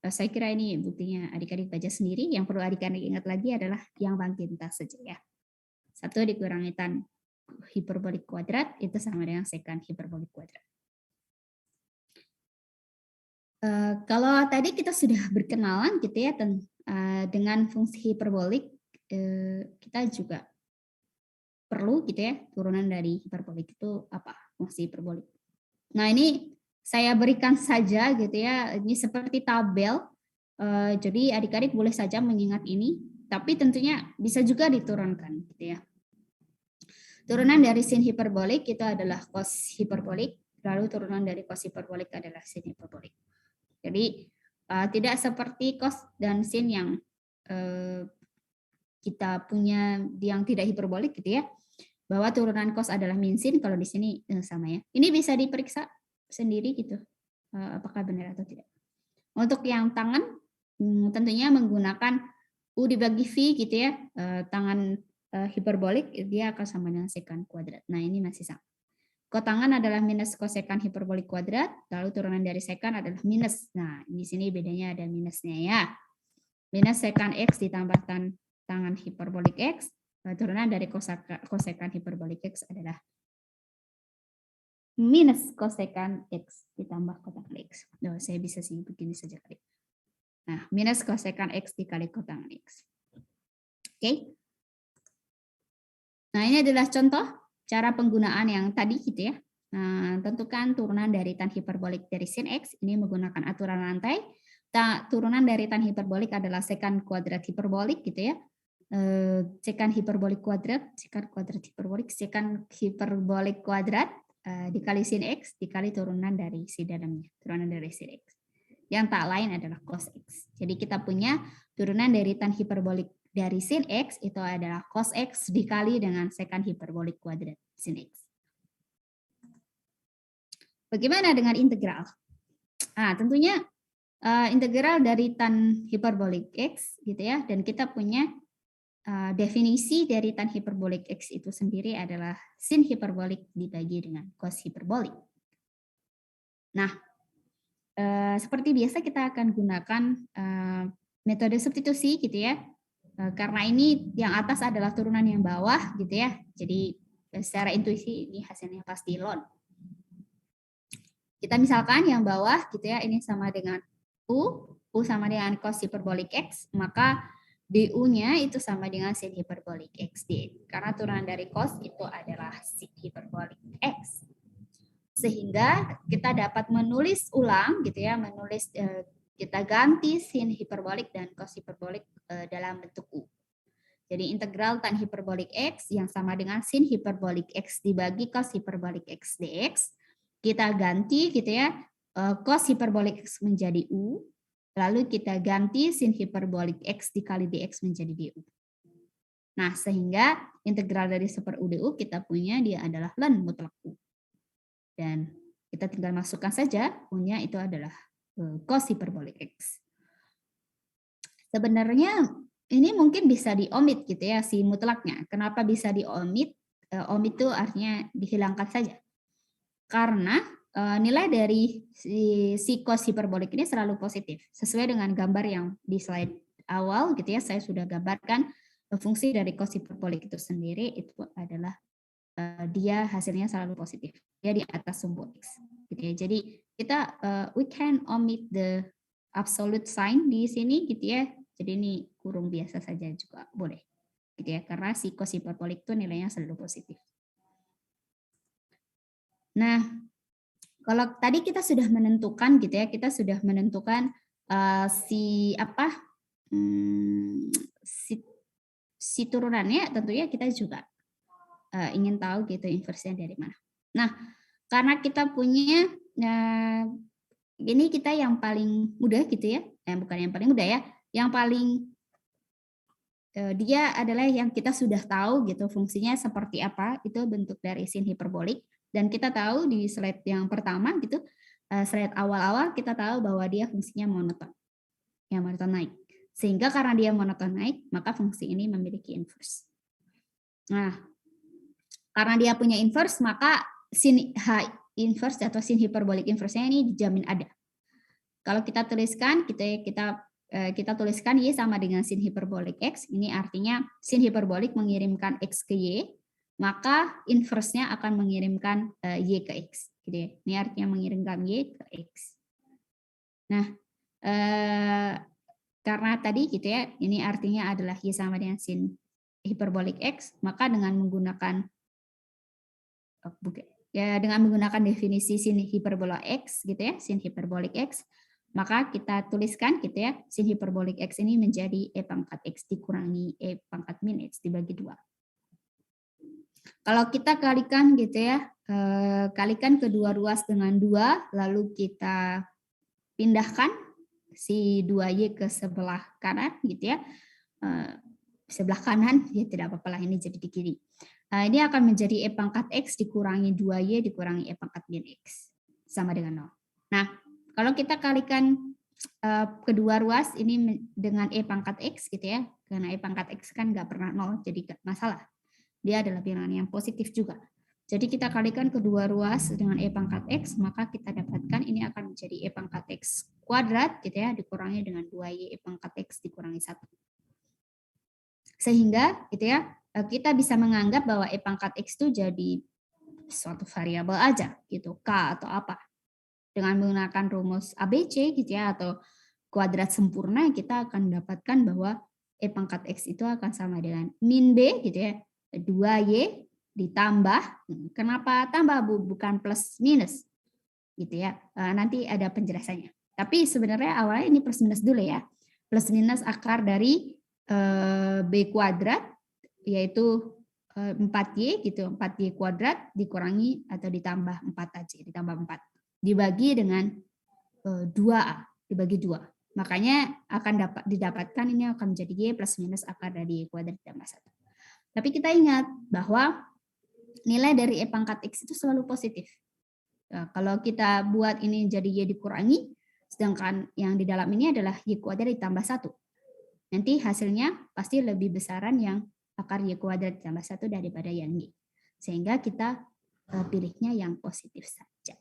saya kira ini buktinya adik-adik baca sendiri. Yang perlu adik-adik ingat lagi adalah yang magenta saja ya. 1 dikurangi tan hiperbolik kuadrat itu sama dengan secant hiperbolik kuadrat. Kalau tadi kita sudah berkenalan gitu ya dengan fungsi hiperbolik kita juga perlu gitu ya, turunan dari hiperbolik itu apa? Fungsi hiperbolik. Nah, ini saya berikan saja gitu ya, ini seperti tabel. Jadi adik-adik boleh saja mengingat ini, tapi tentunya bisa juga diturunkan gitu ya. Turunan dari sin hiperbolik itu adalah cos hiperbolik, lalu turunan dari cos hiperbolik adalah sin hiperbolik. Jadi tidak seperti cos dan sin yang kita punya yang tidak hiperbolik gitu ya, bahwa turunan cos adalah min sin, kalau di sini sama ya. Ini bisa diperiksa sendiri gitu, apakah benar atau tidak. Untuk yang tangan tentunya menggunakan U dibagi V gitu ya, tangan hiperbolik dia akan sama dengan sekan kuadrat. Nah, ini masih sama. Kotangan adalah minus kosekan hiperbolik kuadrat, lalu turunan dari sekan adalah minus. Nah, di sini bedanya ada minusnya ya. Minus sekan X ditambahkan tangan hiperbolik X, turunan dari kosekan hiperbolik X adalah minus kosekan X ditambah kotangan X. Nah, saya bisa sih begini saja kali. Nah, minus kosekan X dikali kotangan X. Oke. Nah, ini adalah contoh cara penggunaan yang tadi gitu ya. Nah, tentukan turunan dari tan hiperbolik dari sin X, ini menggunakan aturan rantai. Turunan dari tan hiperbolik adalah sekan kuadrat hiperbolik gitu ya. Sekan hiperbolik kuadrat, sekan kuadrat hiperbolik, sekan hiperbolik kuadrat dikali sin X, dikali turunan dari si dalamnya, turunan dari sin X. Yang tak lain adalah cos X. Jadi kita punya turunan dari tan hiperbolik dari sin X itu adalah cos X dikali dengan sekan hiperbolik kuadrat sin X. Bagaimana dengan integral? Nah, tentunya integral dari tan hiperbolik X gitu ya, dan kita punya definisi dari tan hiperbolik X itu sendiri adalah sin hiperbolik dibagi dengan cos hiperbolik. Nah, seperti biasa kita akan gunakan metode substitusi gitu ya. Karena ini yang atas adalah turunan yang bawah gitu ya. Jadi secara intuisi ini hasilnya pasti ln. Kita misalkan yang bawah gitu ya, ini sama dengan U sama dengan cos hiperbolik X, maka DU-nya itu sama dengan sin hiperbolik X dx. Karena turunan dari cos itu adalah sin hiperbolik X. Sehingga kita dapat menulis ulang gitu ya, kita ganti sin hiperbolik dan cos hiperbolik dalam bentuk U. Jadi integral tan hiperbolik X yang sama dengan sin hiperbolik X dibagi cos hiperbolik X dx. Kita ganti gitu ya, cos hiperbolik X menjadi U, lalu kita ganti sin hiperbolik X dikali dx menjadi du. Nah, sehingga integral dari super U du kita punya dia adalah ln mutlak U. Dan kita tinggal masukkan saja U-nya itu adalah cos hiperbolik X. Sebenarnya ini mungkin bisa diomit gitu ya si mutlaknya. Kenapa bisa diomit? Omit itu artinya dihilangkan saja. Karena nilai dari si cos hiperbolik ini selalu positif. Sesuai dengan gambar yang di slide awal gitu ya, saya sudah gambarkan fungsi dari cos hiperbolik itu sendiri itu adalah dia hasilnya selalu positif. Dia di atas sumbu X. Gitu ya. Jadi kita we can omit the absolute sign di sini gitu ya. Jadi ini kurung biasa saja juga boleh. Gitu ya, karena si cos hiperbolik itu nilainya selalu positif. Nah, kalau tadi kita sudah menentukan gitu ya, kita sudah menentukan si turunannya, tentunya kita juga ingin tahu gitu inversinya dari mana. Nah, karena kita punya ini kita yang paling mudah gitu ya, bukan yang paling mudah ya, yang paling dia adalah yang kita sudah tahu gitu fungsinya seperti apa, itu bentuk dari sin hiperbolik. Dan kita tahu di slide yang pertama gitu, slide awal-awal kita tahu bahwa dia fungsinya monoton. Ya, monoton naik. Sehingga karena dia monoton naik, maka fungsi ini memiliki inverse. Nah, karena dia punya inverse, maka sin H inverse atau sin hiperbolik inverse-nya ini dijamin ada. Kalau kita tuliskan, kita tuliskan Y sama dengan sin hiperbolik X, ini artinya sin hiperbolik mengirimkan X ke Y, maka inverse-nya akan mengirimkan Y ke X. Gitu ya. Ini artinya mengirimkan Y ke X. Nah, karena tadi gitu ya, ini artinya adalah Y sama dengan sin hiperbolik X, maka dengan menggunakan dengan menggunakan definisi sin hiperbola X gitu ya, sin hiperbolik X, maka kita tuliskan gitu ya, sin hiperbolik X ini menjadi E pangkat X dikurangi E pangkat min X dibagi 2. Kalau kita kalikan gitu ya, kalikan kedua ruas dengan 2, lalu kita pindahkan si 2Y ke sebelah kanan gitu ya, sebelah kanan ya tidak apa-apa lah, ini jadi di kiri. Ini akan menjadi E pangkat X dikurangi 2Y dikurangi E pangkat min X sama dengan 0. Nah, kalau kita kalikan kedua ruas ini dengan E pangkat X gitu ya, karena E pangkat X kan nggak pernah 0, jadi nggak masalah. Dia adalah bilangan yang positif juga. Jadi kita kalikan kedua ruas dengan E pangkat X, maka kita dapatkan ini akan menjadi E pangkat X kuadrat gitu ya, dikurangi dengan 2Y E pangkat X dikurangi 1. Sehingga gitu ya, kita bisa menganggap bahwa E pangkat X itu jadi suatu variabel aja gitu, K atau apa. Dengan menggunakan rumus ABC gitu ya, atau kuadrat sempurna, kita akan mendapatkan bahwa E pangkat X itu akan sama dengan min B gitu ya, 2Y ditambah, kenapa tambah bukan plus minus gitu ya, nanti ada penjelasannya. Tapi sebenarnya awalnya ini plus minus dulu ya, plus minus akar dari B kuadrat yaitu 4Y gitu, 4Y kuadrat dikurangi atau ditambah 4 aja, ditambah 4 dibagi dengan 2A dibagi 2, makanya akan didapatkan ini akan menjadi Y plus minus akar dari Y kuadrat ditambah 1. Tapi kita ingat bahwa nilai dari E pangkat X itu selalu positif. Nah, kalau kita buat ini jadi Y dikurangi, sedangkan yang di dalam ini adalah Y kuadrat ditambah 1. Nanti hasilnya pasti lebih besaran yang akar Y kuadrat ditambah 1 daripada yang Y. Sehingga kita pilihnya yang positif saja.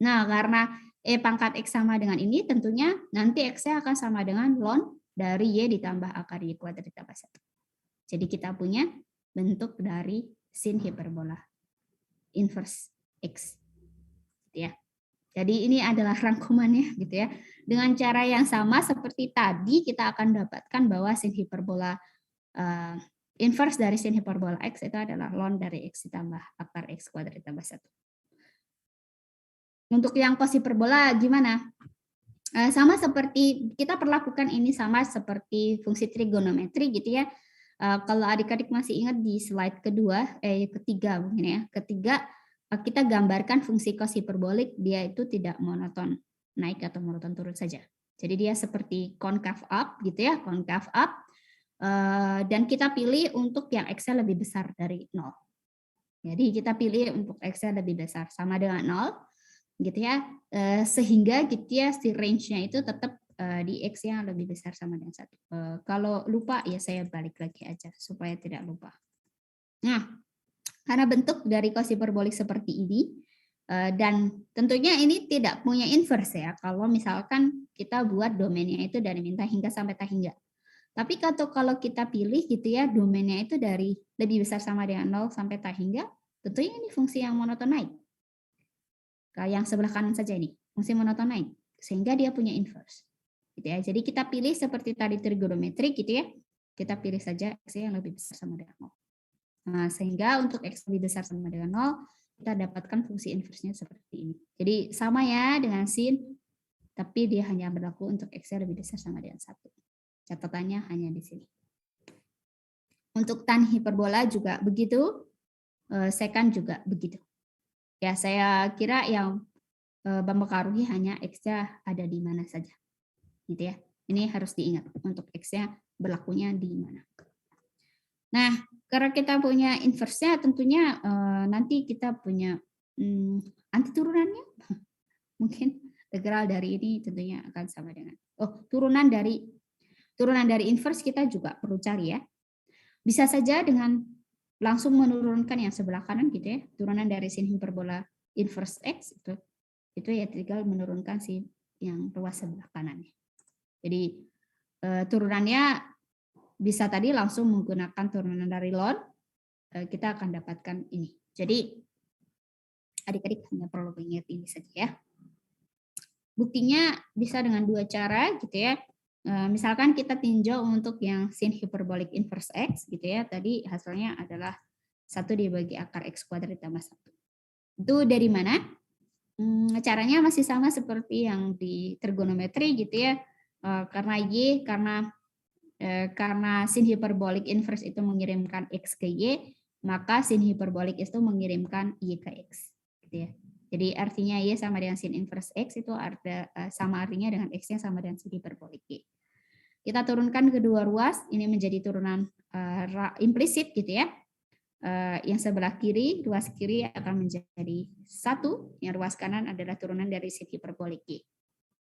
Nah, karena E pangkat X sama dengan ini, tentunya nanti X-nya akan sama dengan ln dari Y ditambah akar Y kuadrat ditambah 1. Jadi kita punya bentuk dari sin hiperbola inverse X gitu ya. Jadi ini adalah rangkumannya gitu ya. Dengan cara yang sama seperti tadi, kita akan dapatkan bahwa sin hiperbola inverse dari sin hiperbola X itu adalah ln dari X ditambah akar X kuadrat ditambah 1. Untuk yang cos hiperbola gimana? Sama seperti kita perlakukan ini sama seperti fungsi trigonometri gitu ya. Kalau adik-adik masih ingat di slide ketiga mungkin ya, ketiga kita gambarkan fungsi cos hiperbolik, dia itu tidak monoton naik atau monoton turun saja. Jadi dia seperti concave up gitu ya, concave up, dan kita pilih untuk yang X-nya lebih besar dari 0. Jadi kita pilih untuk X-nya lebih besar sama dengan 0 gitu ya, sehingga gitu ya si range-nya itu tetap di X yang lebih besar sama dengan 1. Kalau lupa ya saya balik lagi aja supaya tidak lupa. Nah, karena bentuk dari cos hiperbolik seperti ini, dan tentunya ini tidak punya inverse ya, kalau misalkan kita buat domainnya itu dari min tak hingga sampai tak hingga. Tapi kalau kita pilih gitu ya, domainnya itu dari lebih besar sama dengan 0 sampai tak hingga, tentunya ini fungsi yang monoton naik. Kayak yang sebelah kanan saja ini, fungsi monoton naik, sehingga dia punya inverse. Gitu ya. Jadi kita pilih seperti tadi trigonometri gitu ya, kita pilih saja X yang lebih besar sama dengan 0. Nah, sehingga untuk X lebih besar sama dengan 0, kita dapatkan fungsi inverse-nya seperti ini. Jadi sama ya dengan sin, tapi dia hanya berlaku untuk X yang lebih besar sama dengan 1. Catatannya hanya di sini. Untuk tan hiperbola juga begitu, secant juga begitu. Ya, saya kira yang mempengaruhi hanya X-nya ada di mana saja. Gitu ya. Ini harus diingat untuk X-nya berlakunya di mana. Nah, karena kita punya inverse-nya tentunya nanti kita punya anti turunannya. Mungkin integral dari ini tentunya akan sama dengan turunan dari inverse kita juga perlu cari ya. Bisa saja dengan langsung menurunkan yang sebelah kanan gitu ya. Turunan dari sin hiperbola inverse X itu ya tinggal menurunkan si yang ruas sebelah kanannya. Jadi turunannya bisa tadi langsung menggunakan turunan dari ln, kita akan dapatkan ini. Jadi adik-adik hanya perlu ingat ini saja ya. Buktinya bisa dengan dua cara gitu ya. misalkan kita tinjau untuk yang sin hiperbolik inverse X gitu ya, tadi hasilnya adalah 1 dibagi akar X kuadrat ditambah 1. Itu dari mana? Caranya masih sama seperti yang di trigonometri gitu ya, karena Y, karena sin hiperbolik inverse itu mengirimkan X ke Y, maka sin hiperbolik itu mengirimkan Y ke X gitu ya. Jadi artinya Y sama dengan sin inverse X itu sama artinya dengan X-nya sama dengan sin hiperbolik Y. Kita turunkan kedua ruas, ini menjadi turunan implisit gitu ya. Yang sebelah kiri, ruas kiri akan menjadi 1, yang ruas kanan adalah turunan dari sin hiperbolik Y.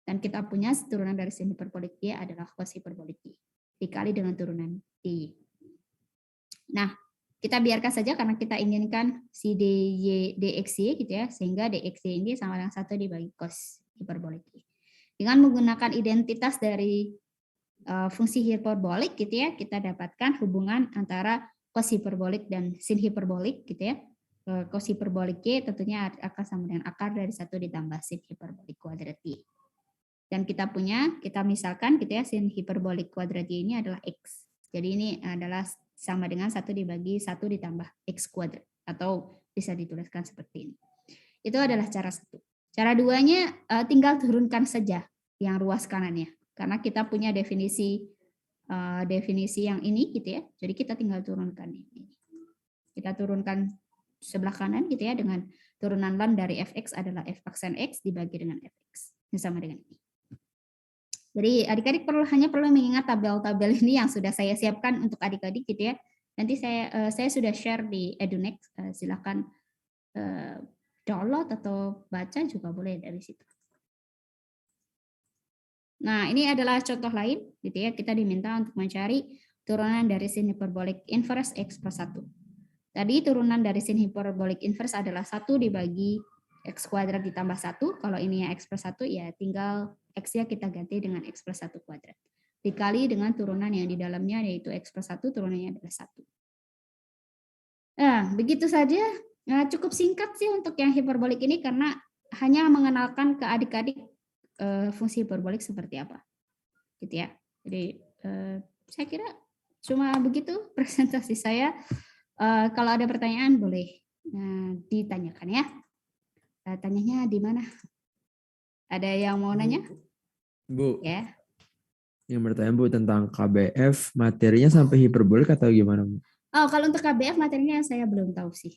Dan kita punya turunan dari sin hiperbolik Y adalah cos hiperbolik Y, dikali dengan turunan Y. Nah, kita biarkan saja karena kita inginkan si dxy gitu ya, sehingga dxy ini sama dengan 1 dibagi cos hiperbolik Y. Dengan menggunakan identitas dari fungsi hiperbolik gitu ya, kita dapatkan hubungan antara cos hiperbolik dan sin hiperbolik gitu ya. Cos hiperbolik Y tentunya akan sama dengan akar dari 1 ditambah sin hiperbolik kuadrat Y. Dan kita misalkan gitu ya, sin hiperbolik kuadrat Y ini adalah X. Jadi ini adalah sama dengan 1 dibagi 1 ditambah X kuadrat. Atau bisa dituliskan seperti ini. Itu adalah cara 1. Cara 2-nya tinggal turunkan saja yang ruas kanannya. Karena kita punya definisi yang ini gitu ya. Jadi kita tinggal turunkan ini. Kita turunkan sebelah kanan gitu ya, dengan turunan ln dari fx adalah f aksen x dibagi dengan fx. Ini sama dengan ini. Jadi adik-adik hanya perlu mengingat tabel-tabel ini yang sudah saya siapkan untuk adik-adik gitu ya. Nanti saya sudah share di Edunext. Silakan download atau baca juga boleh dari situ. Nah, ini adalah contoh lain gitu ya. Kita diminta untuk mencari turunan dari sin hiperbolik inverse X plus 1. Tadi turunan dari sin hiperbolik inverse adalah 1 dibagi X kuadrat ditambah 1. Kalau ini ya X plus 1 ya tinggal X-nya kita ganti dengan X plus 1 kuadrat. Dikali dengan turunan yang di dalamnya yaitu X plus 1, turunannya adalah 1. Nah, begitu saja. Nah, cukup singkat sih untuk yang hiperbolik ini karena hanya mengenalkan ke adik-adik fungsi hiperbolik seperti apa, gitu ya. Jadi saya kira cuma begitu presentasi saya. Kalau ada pertanyaan boleh ditanyakan ya. Tanyanya di mana? Ada yang mau nanya? Bu. Ya. Yang bertanya Bu tentang KBF, materinya sampai hiperbolik atau gimana Bu? Oh, kalau untuk KBF materinya saya belum tahu sih.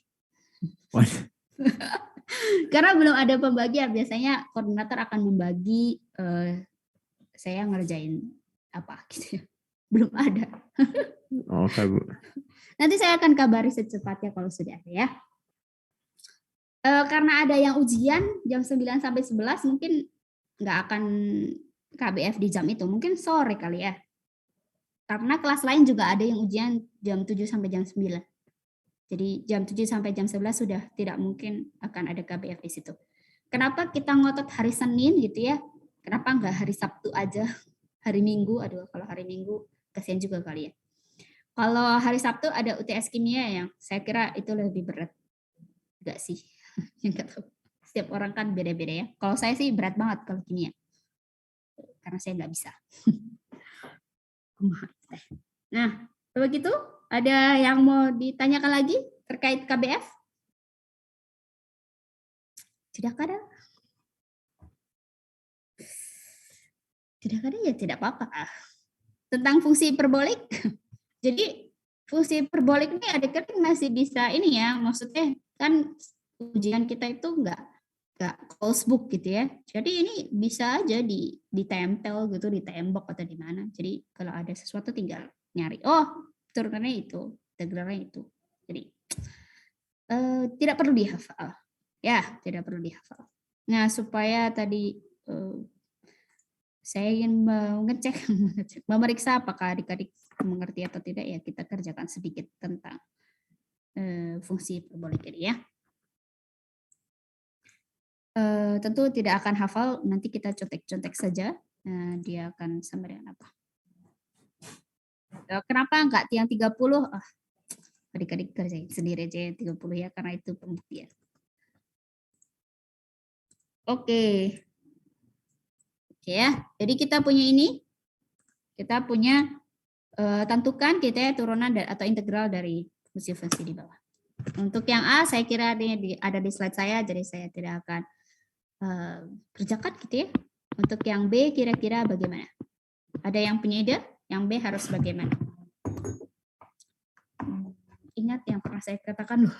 Karena belum ada pembagian, biasanya koordinator akan membagi, saya ngerjain apa gitu ya. Belum ada. Oke Bu. Nanti saya akan kabari secepatnya kalau sudah ada ya. Karena ada yang ujian jam 9 sampai 11 mungkin nggak akan KBF di jam itu, mungkin sore kali ya. Karena kelas lain juga ada yang ujian jam 7 sampai jam 9. Jadi jam 7 sampai jam 11 sudah tidak mungkin akan ada KBF di situ. Kenapa kita ngotot hari Senin gitu ya? Kenapa nggak hari Sabtu aja? Hari Minggu, aduh kalau hari Minggu kasihan juga kali ya. Kalau hari Sabtu ada UTS kimia yang saya kira itu lebih berat. Enggak sih? Enggak tahu. Setiap orang kan beda-beda ya. Kalau saya sih berat banget kalau kimia. Karena saya nggak bisa. Nah, begitu. Ada yang mau ditanyakan lagi terkait KBF? Tidak ada? Tidak ada ya tidak apa-apa. Tentang fungsi hiperbolik. Jadi fungsi hiperbolik ini adik-adik masih bisa ini ya, maksudnya kan ujian kita itu enggak close book gitu ya. Jadi ini bisa aja ditempel gitu, di tembok atau di mana. Jadi kalau ada sesuatu tinggal nyari. Oh, turunannya itu, integralnya itu. Jadi tidak perlu dihafal. Ya, tidak perlu dihafal. Nah, supaya tadi saya ingin memeriksa apakah adik-adik mengerti atau tidak ya, kita kerjakan sedikit tentang fungsi hiperbolik ini ya. Tentu tidak akan hafal, nanti kita contek-contek saja. Dia akan sama dengan apa. Kenapa enggak tiang 30? Adik-adik kerjain sendiri aja 30 ya, karena itu pembuktian. Oke ya, jadi kita punya ini. Kita punya tentukan kita turunan atau integral dari fungsi-fungsi di bawah. Untuk yang A saya kira ada di slide saya, jadi saya tidak akan kerjakan gitu ya. Untuk yang B kira-kira bagaimana? Ada yang punya ide? Yang B harus bagaimana? Ingat yang pernah saya katakan loh.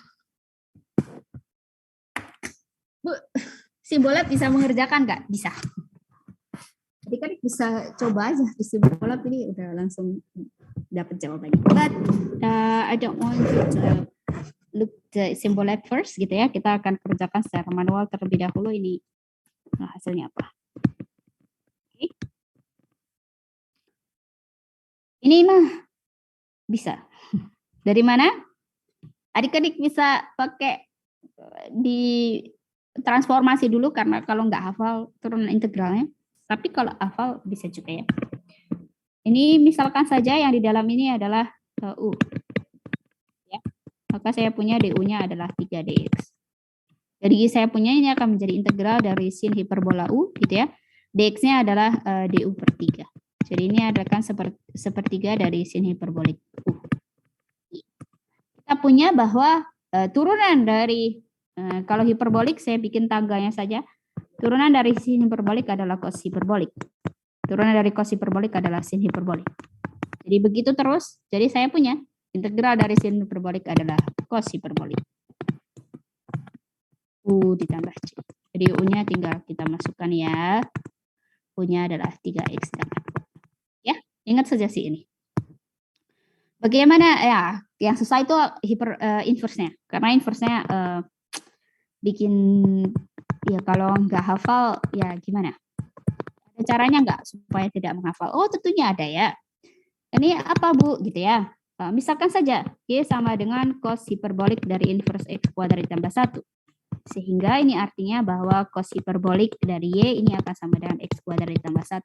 Bu, Simbolab bisa mengerjakan nggak? Bisa. Jadi kan bisa coba aja di Simbolab ini udah langsung dapat jawabannya. But I don't want you to look the Simbolab first gitu ya. Kita akan kerjakan secara manual terlebih dahulu ini hasilnya apa. Okay. Ini mah bisa. Dari mana? Adik-adik bisa pakai di transformasi dulu karena kalau nggak hafal turunan integralnya. Tapi kalau hafal bisa juga ya. Ini misalkan saja yang di dalam ini adalah U. Ya. Maka saya punya DU-nya adalah 3dx. Jadi saya punya ini akan menjadi integral dari sin hiperbola U gitu ya. Dx-nya adalah DU per 3. Jadi ini adalah kan sepertiga dari sin hiperbolik U. Kita punya bahwa turunan dari kalau hiperbolik saya bikin tangganya saja. Turunan dari sin hiperbolik adalah cos hiperbolik. Turunan dari cos hiperbolik adalah sin hiperbolik. Jadi begitu terus. Jadi saya punya integral dari sin hiperbolik adalah cos hiperbolik. U ditambah C. Jadi U-nya tinggal kita masukkan ya. U-nya adalah 3x dan 4. Ya, ingat saja sih ini. Bagaimana ya? Yang susah itu inverse-nya. Karena inverse-nya bikin ya kalau nggak hafal ya gimana? Ada caranya nggak supaya tidak menghafal? Oh tentunya ada ya. Ini apa Bu gitu ya? Misalkan saja Y sama dengan cos hiperbolik dari inverse x kuadrat ditambah 1. Sehingga ini artinya bahwa cos hiperbolik dari Y ini akan sama dengan x kuadrat ditambah 1.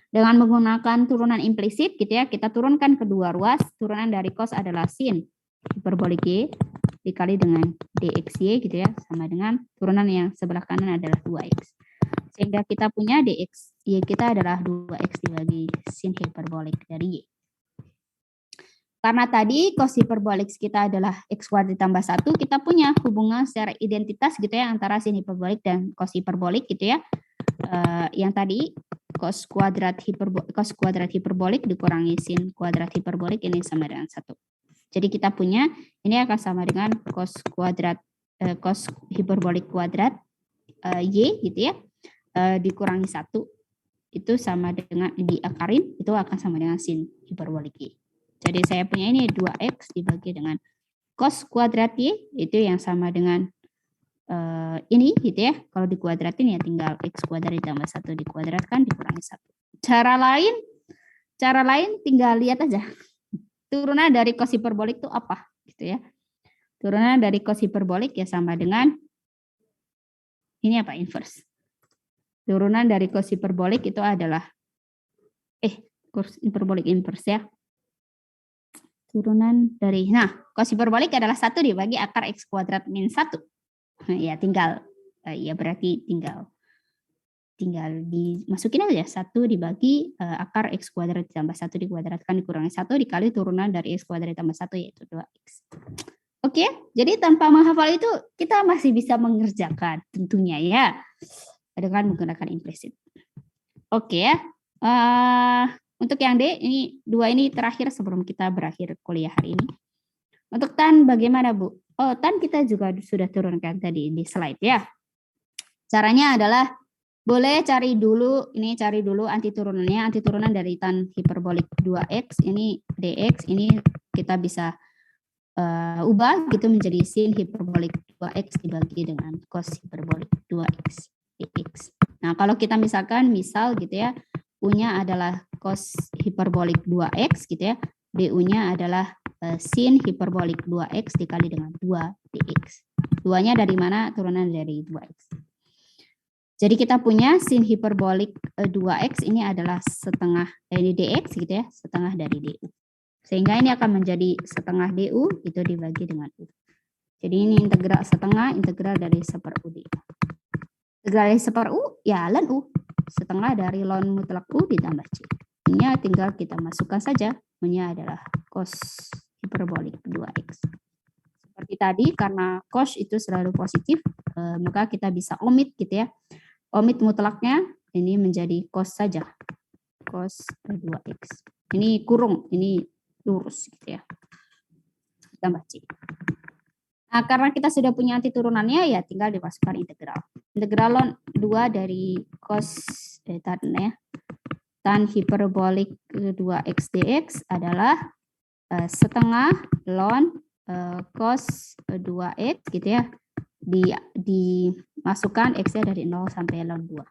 Dengan menggunakan turunan implisit gitu ya, kita turunkan kedua ruas. Turunan dari cos adalah sin hiperbolik Y dikali dengan dxy gitu ya, sama dengan turunan yang sebelah kanan adalah 2x. Sehingga kita punya dxy kita adalah 2x dibagi sin hiperbolik dari y. Karena tadi cos hiperbolik kita adalah x kuadrat ditambah 1, kita punya hubungan secara identitas gitu ya antara sin hiperbolik dan cos hiperbolik gitu ya. Yang tadi cos kuadrat hiperbolik dikurangi sin kuadrat hiperbolik ini sama dengan 1. Jadi kita punya ini akan sama dengan cos hiperbolik kuadrat y gitu ya dikurangi 1 itu sama dengan diakarin itu akan sama dengan sin hiperbolik y. Jadi saya punya ini 2x dibagi dengan cos kuadrat y itu yang sama dengan ini gitu ya. Kalau dikuadratin ya tinggal x kuadrat ditambah 1 dikuadratkan dikurangi 1. Cara lain tinggal lihat aja. Turunan dari cos hiperbolik itu apa gitu ya. Turunan dari cos hiperbolik ya sama dengan ini apa inverse. Turunan dari cos hiperbolik itu adalah cos hiperbolik inverse ya. Turunan dari cos hiperbolik adalah 1 dibagi akar x kuadrat min 1. Ya tinggal ya berarti tinggal dimasukin aja 1 dibagi akar x kuadrat ditambah 1 dikuadratkan dikurangi 1 dikali turunan dari x kuadrat ditambah 1 yaitu 2x. Oke, jadi tanpa menghafal itu kita masih bisa mengerjakan tentunya ya dengan menggunakan implisit. Oke ya. Untuk yang D ini 2 ini terakhir sebelum kita berakhir kuliah hari ini. Untuk tan bagaimana Bu? Oh tan kita juga sudah turunkan tadi di slide ya. Caranya adalah boleh cari dulu anti turunan dari tan hiperbolik 2x ini dx ini kita bisa ubah gitu menjadi sin hiperbolik 2x dibagi dengan cos hiperbolik 2x dx. Nah, kalau kita misal gitu ya, U-nya adalah cos hiperbolik 2x gitu ya, du-nya adalah sin hiperbolik 2x dikali dengan 2 dx. 2-nya dari mana? Turunan dari 2x. Jadi kita punya sin hiperbolik 2x ini adalah setengah dari dx gitu ya, setengah dari du. Sehingga ini akan menjadi setengah du itu dibagi dengan u. Jadi ini integral dari 1/u du. Integral dari 1/u ya ln u. Setengah dari ln mutlak u ditambah c. U-nya tinggal kita masukkan saja. U-nya adalah cos hiperbolik 2x. Seperti tadi, karena cos itu selalu positif, maka kita bisa omit gitu ya. Omit mutlaknya ini menjadi cos saja. Cos 2x. Ini kurung, ini lurus gitu ya. Tambah C. Nah, karena kita sudah punya anti turunannya, ya tinggal dimasukkan integral. Integral ln 2 dari cos tan hiperbolik 2x dx adalah setengah ln cos 2x gitu ya. Dimasukkan x-nya dari 0 sampai ln 2.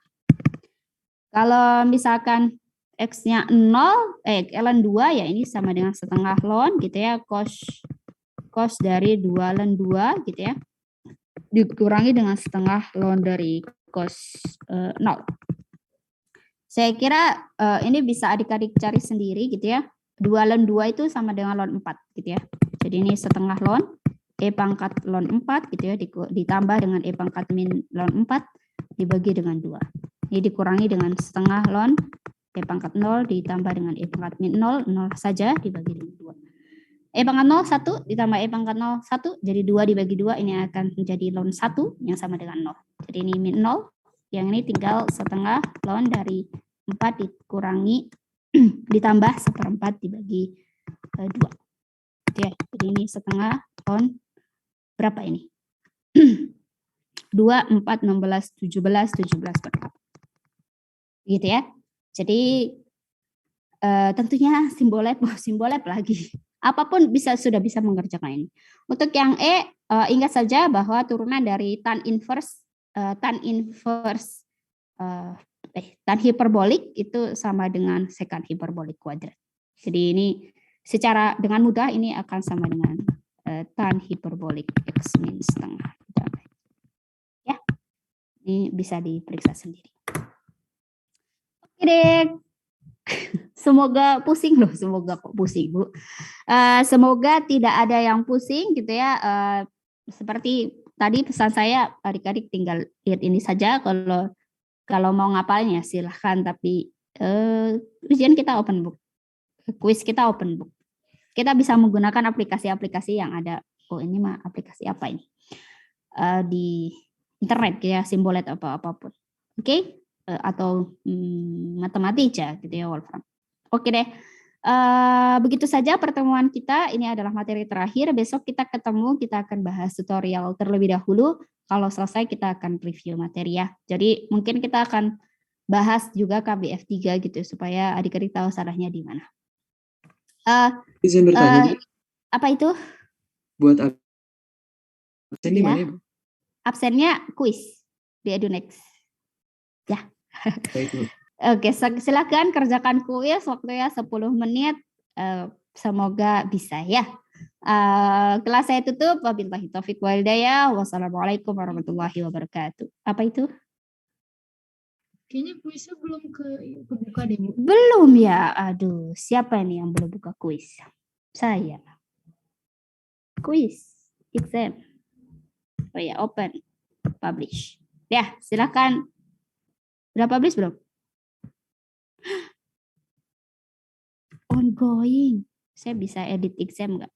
Kalau misalkan x-nya 0, ln 2 ya ini sama dengan setengah ln gitu ya, cos dari 2 ln 2 gitu ya, dikurangi dengan setengah ln dari cos 0. Saya kira ini bisa adik-adik cari sendiri gitu ya. 2 ln 2 itu sama dengan ln 4 gitu ya. Jadi ini setengah ln, E pangkat ln 4 gitu ya, ditambah dengan E pangkat min ln 4 dibagi dengan 2. Ini dikurangi dengan setengah ln, E pangkat 0 ditambah dengan E pangkat min 0, 0 saja dibagi dengan 2. E pangkat 0, 1 ditambah E pangkat 0, 1. Jadi 2 dibagi 2 ini akan menjadi ln 1 yang sama dengan 0. Jadi ini min 0. Yang ini tinggal setengah ln dari 4 dikurangi ditambah 1/4 dibagi 2. Oke, jadi ini setengah ln berapa ini? 2, 4, 16, 17/4. Gitu ya. Jadi tentunya simbolep lagi. Apapun sudah bisa mengerjakan ini. Untuk yang E, ingat saja bahwa turunan dari tan hiperbolik itu sama dengan sekant hiperbolik kuadrat. Jadi ini secara dengan mudah ini akan sama dengan tan hiperbolik x min setengah. Ya, ini bisa diperiksa sendiri. Oke deh. Semoga pusing loh, semoga kok pusing Bu. Semoga tidak ada yang pusing gitu ya. Seperti tadi pesan saya, adik-adik tinggal lihat ini saja. Kalau mau ngapalin ya silahkan, tapi ujian kita open book, kuis kita open book. Kita bisa menggunakan aplikasi-aplikasi yang ada. Oh ini mah aplikasi apa ini? Di internet ya, Simbolet apapun. Oke? Atau matematika gitu ya, Wolfram. Oke deh. Begitu saja pertemuan kita. Ini adalah materi terakhir. Besok kita ketemu, kita akan bahas tutorial terlebih dahulu. Kalau selesai kita akan review materi ya. Jadi mungkin kita akan bahas juga KBF 3 gitu supaya adik-adik tahu salahnya di mana. Izin bertanya, apa itu? Buat absen di mana, Bu? Absennya kuis di EduNext. Ya. Baik, Bu. Oke, silakan kerjakan kuis waktunya 10 menit. Semoga bisa ya. Kelas saya tutup. Wabillahi taufiq wal hidayah. Wassalamualaikum warahmatullahi wabarakatuh. Apa itu? Kayaknya kuisnya belum kebuka deh, Bu. Belum ya? Aduh, siapa ini yang belum buka kuis? Saya. Kuis, exam. Oh ya, open, publish. Ya, silakan. Udah publish belum? Ongoing. Saya bisa edit exam nggak?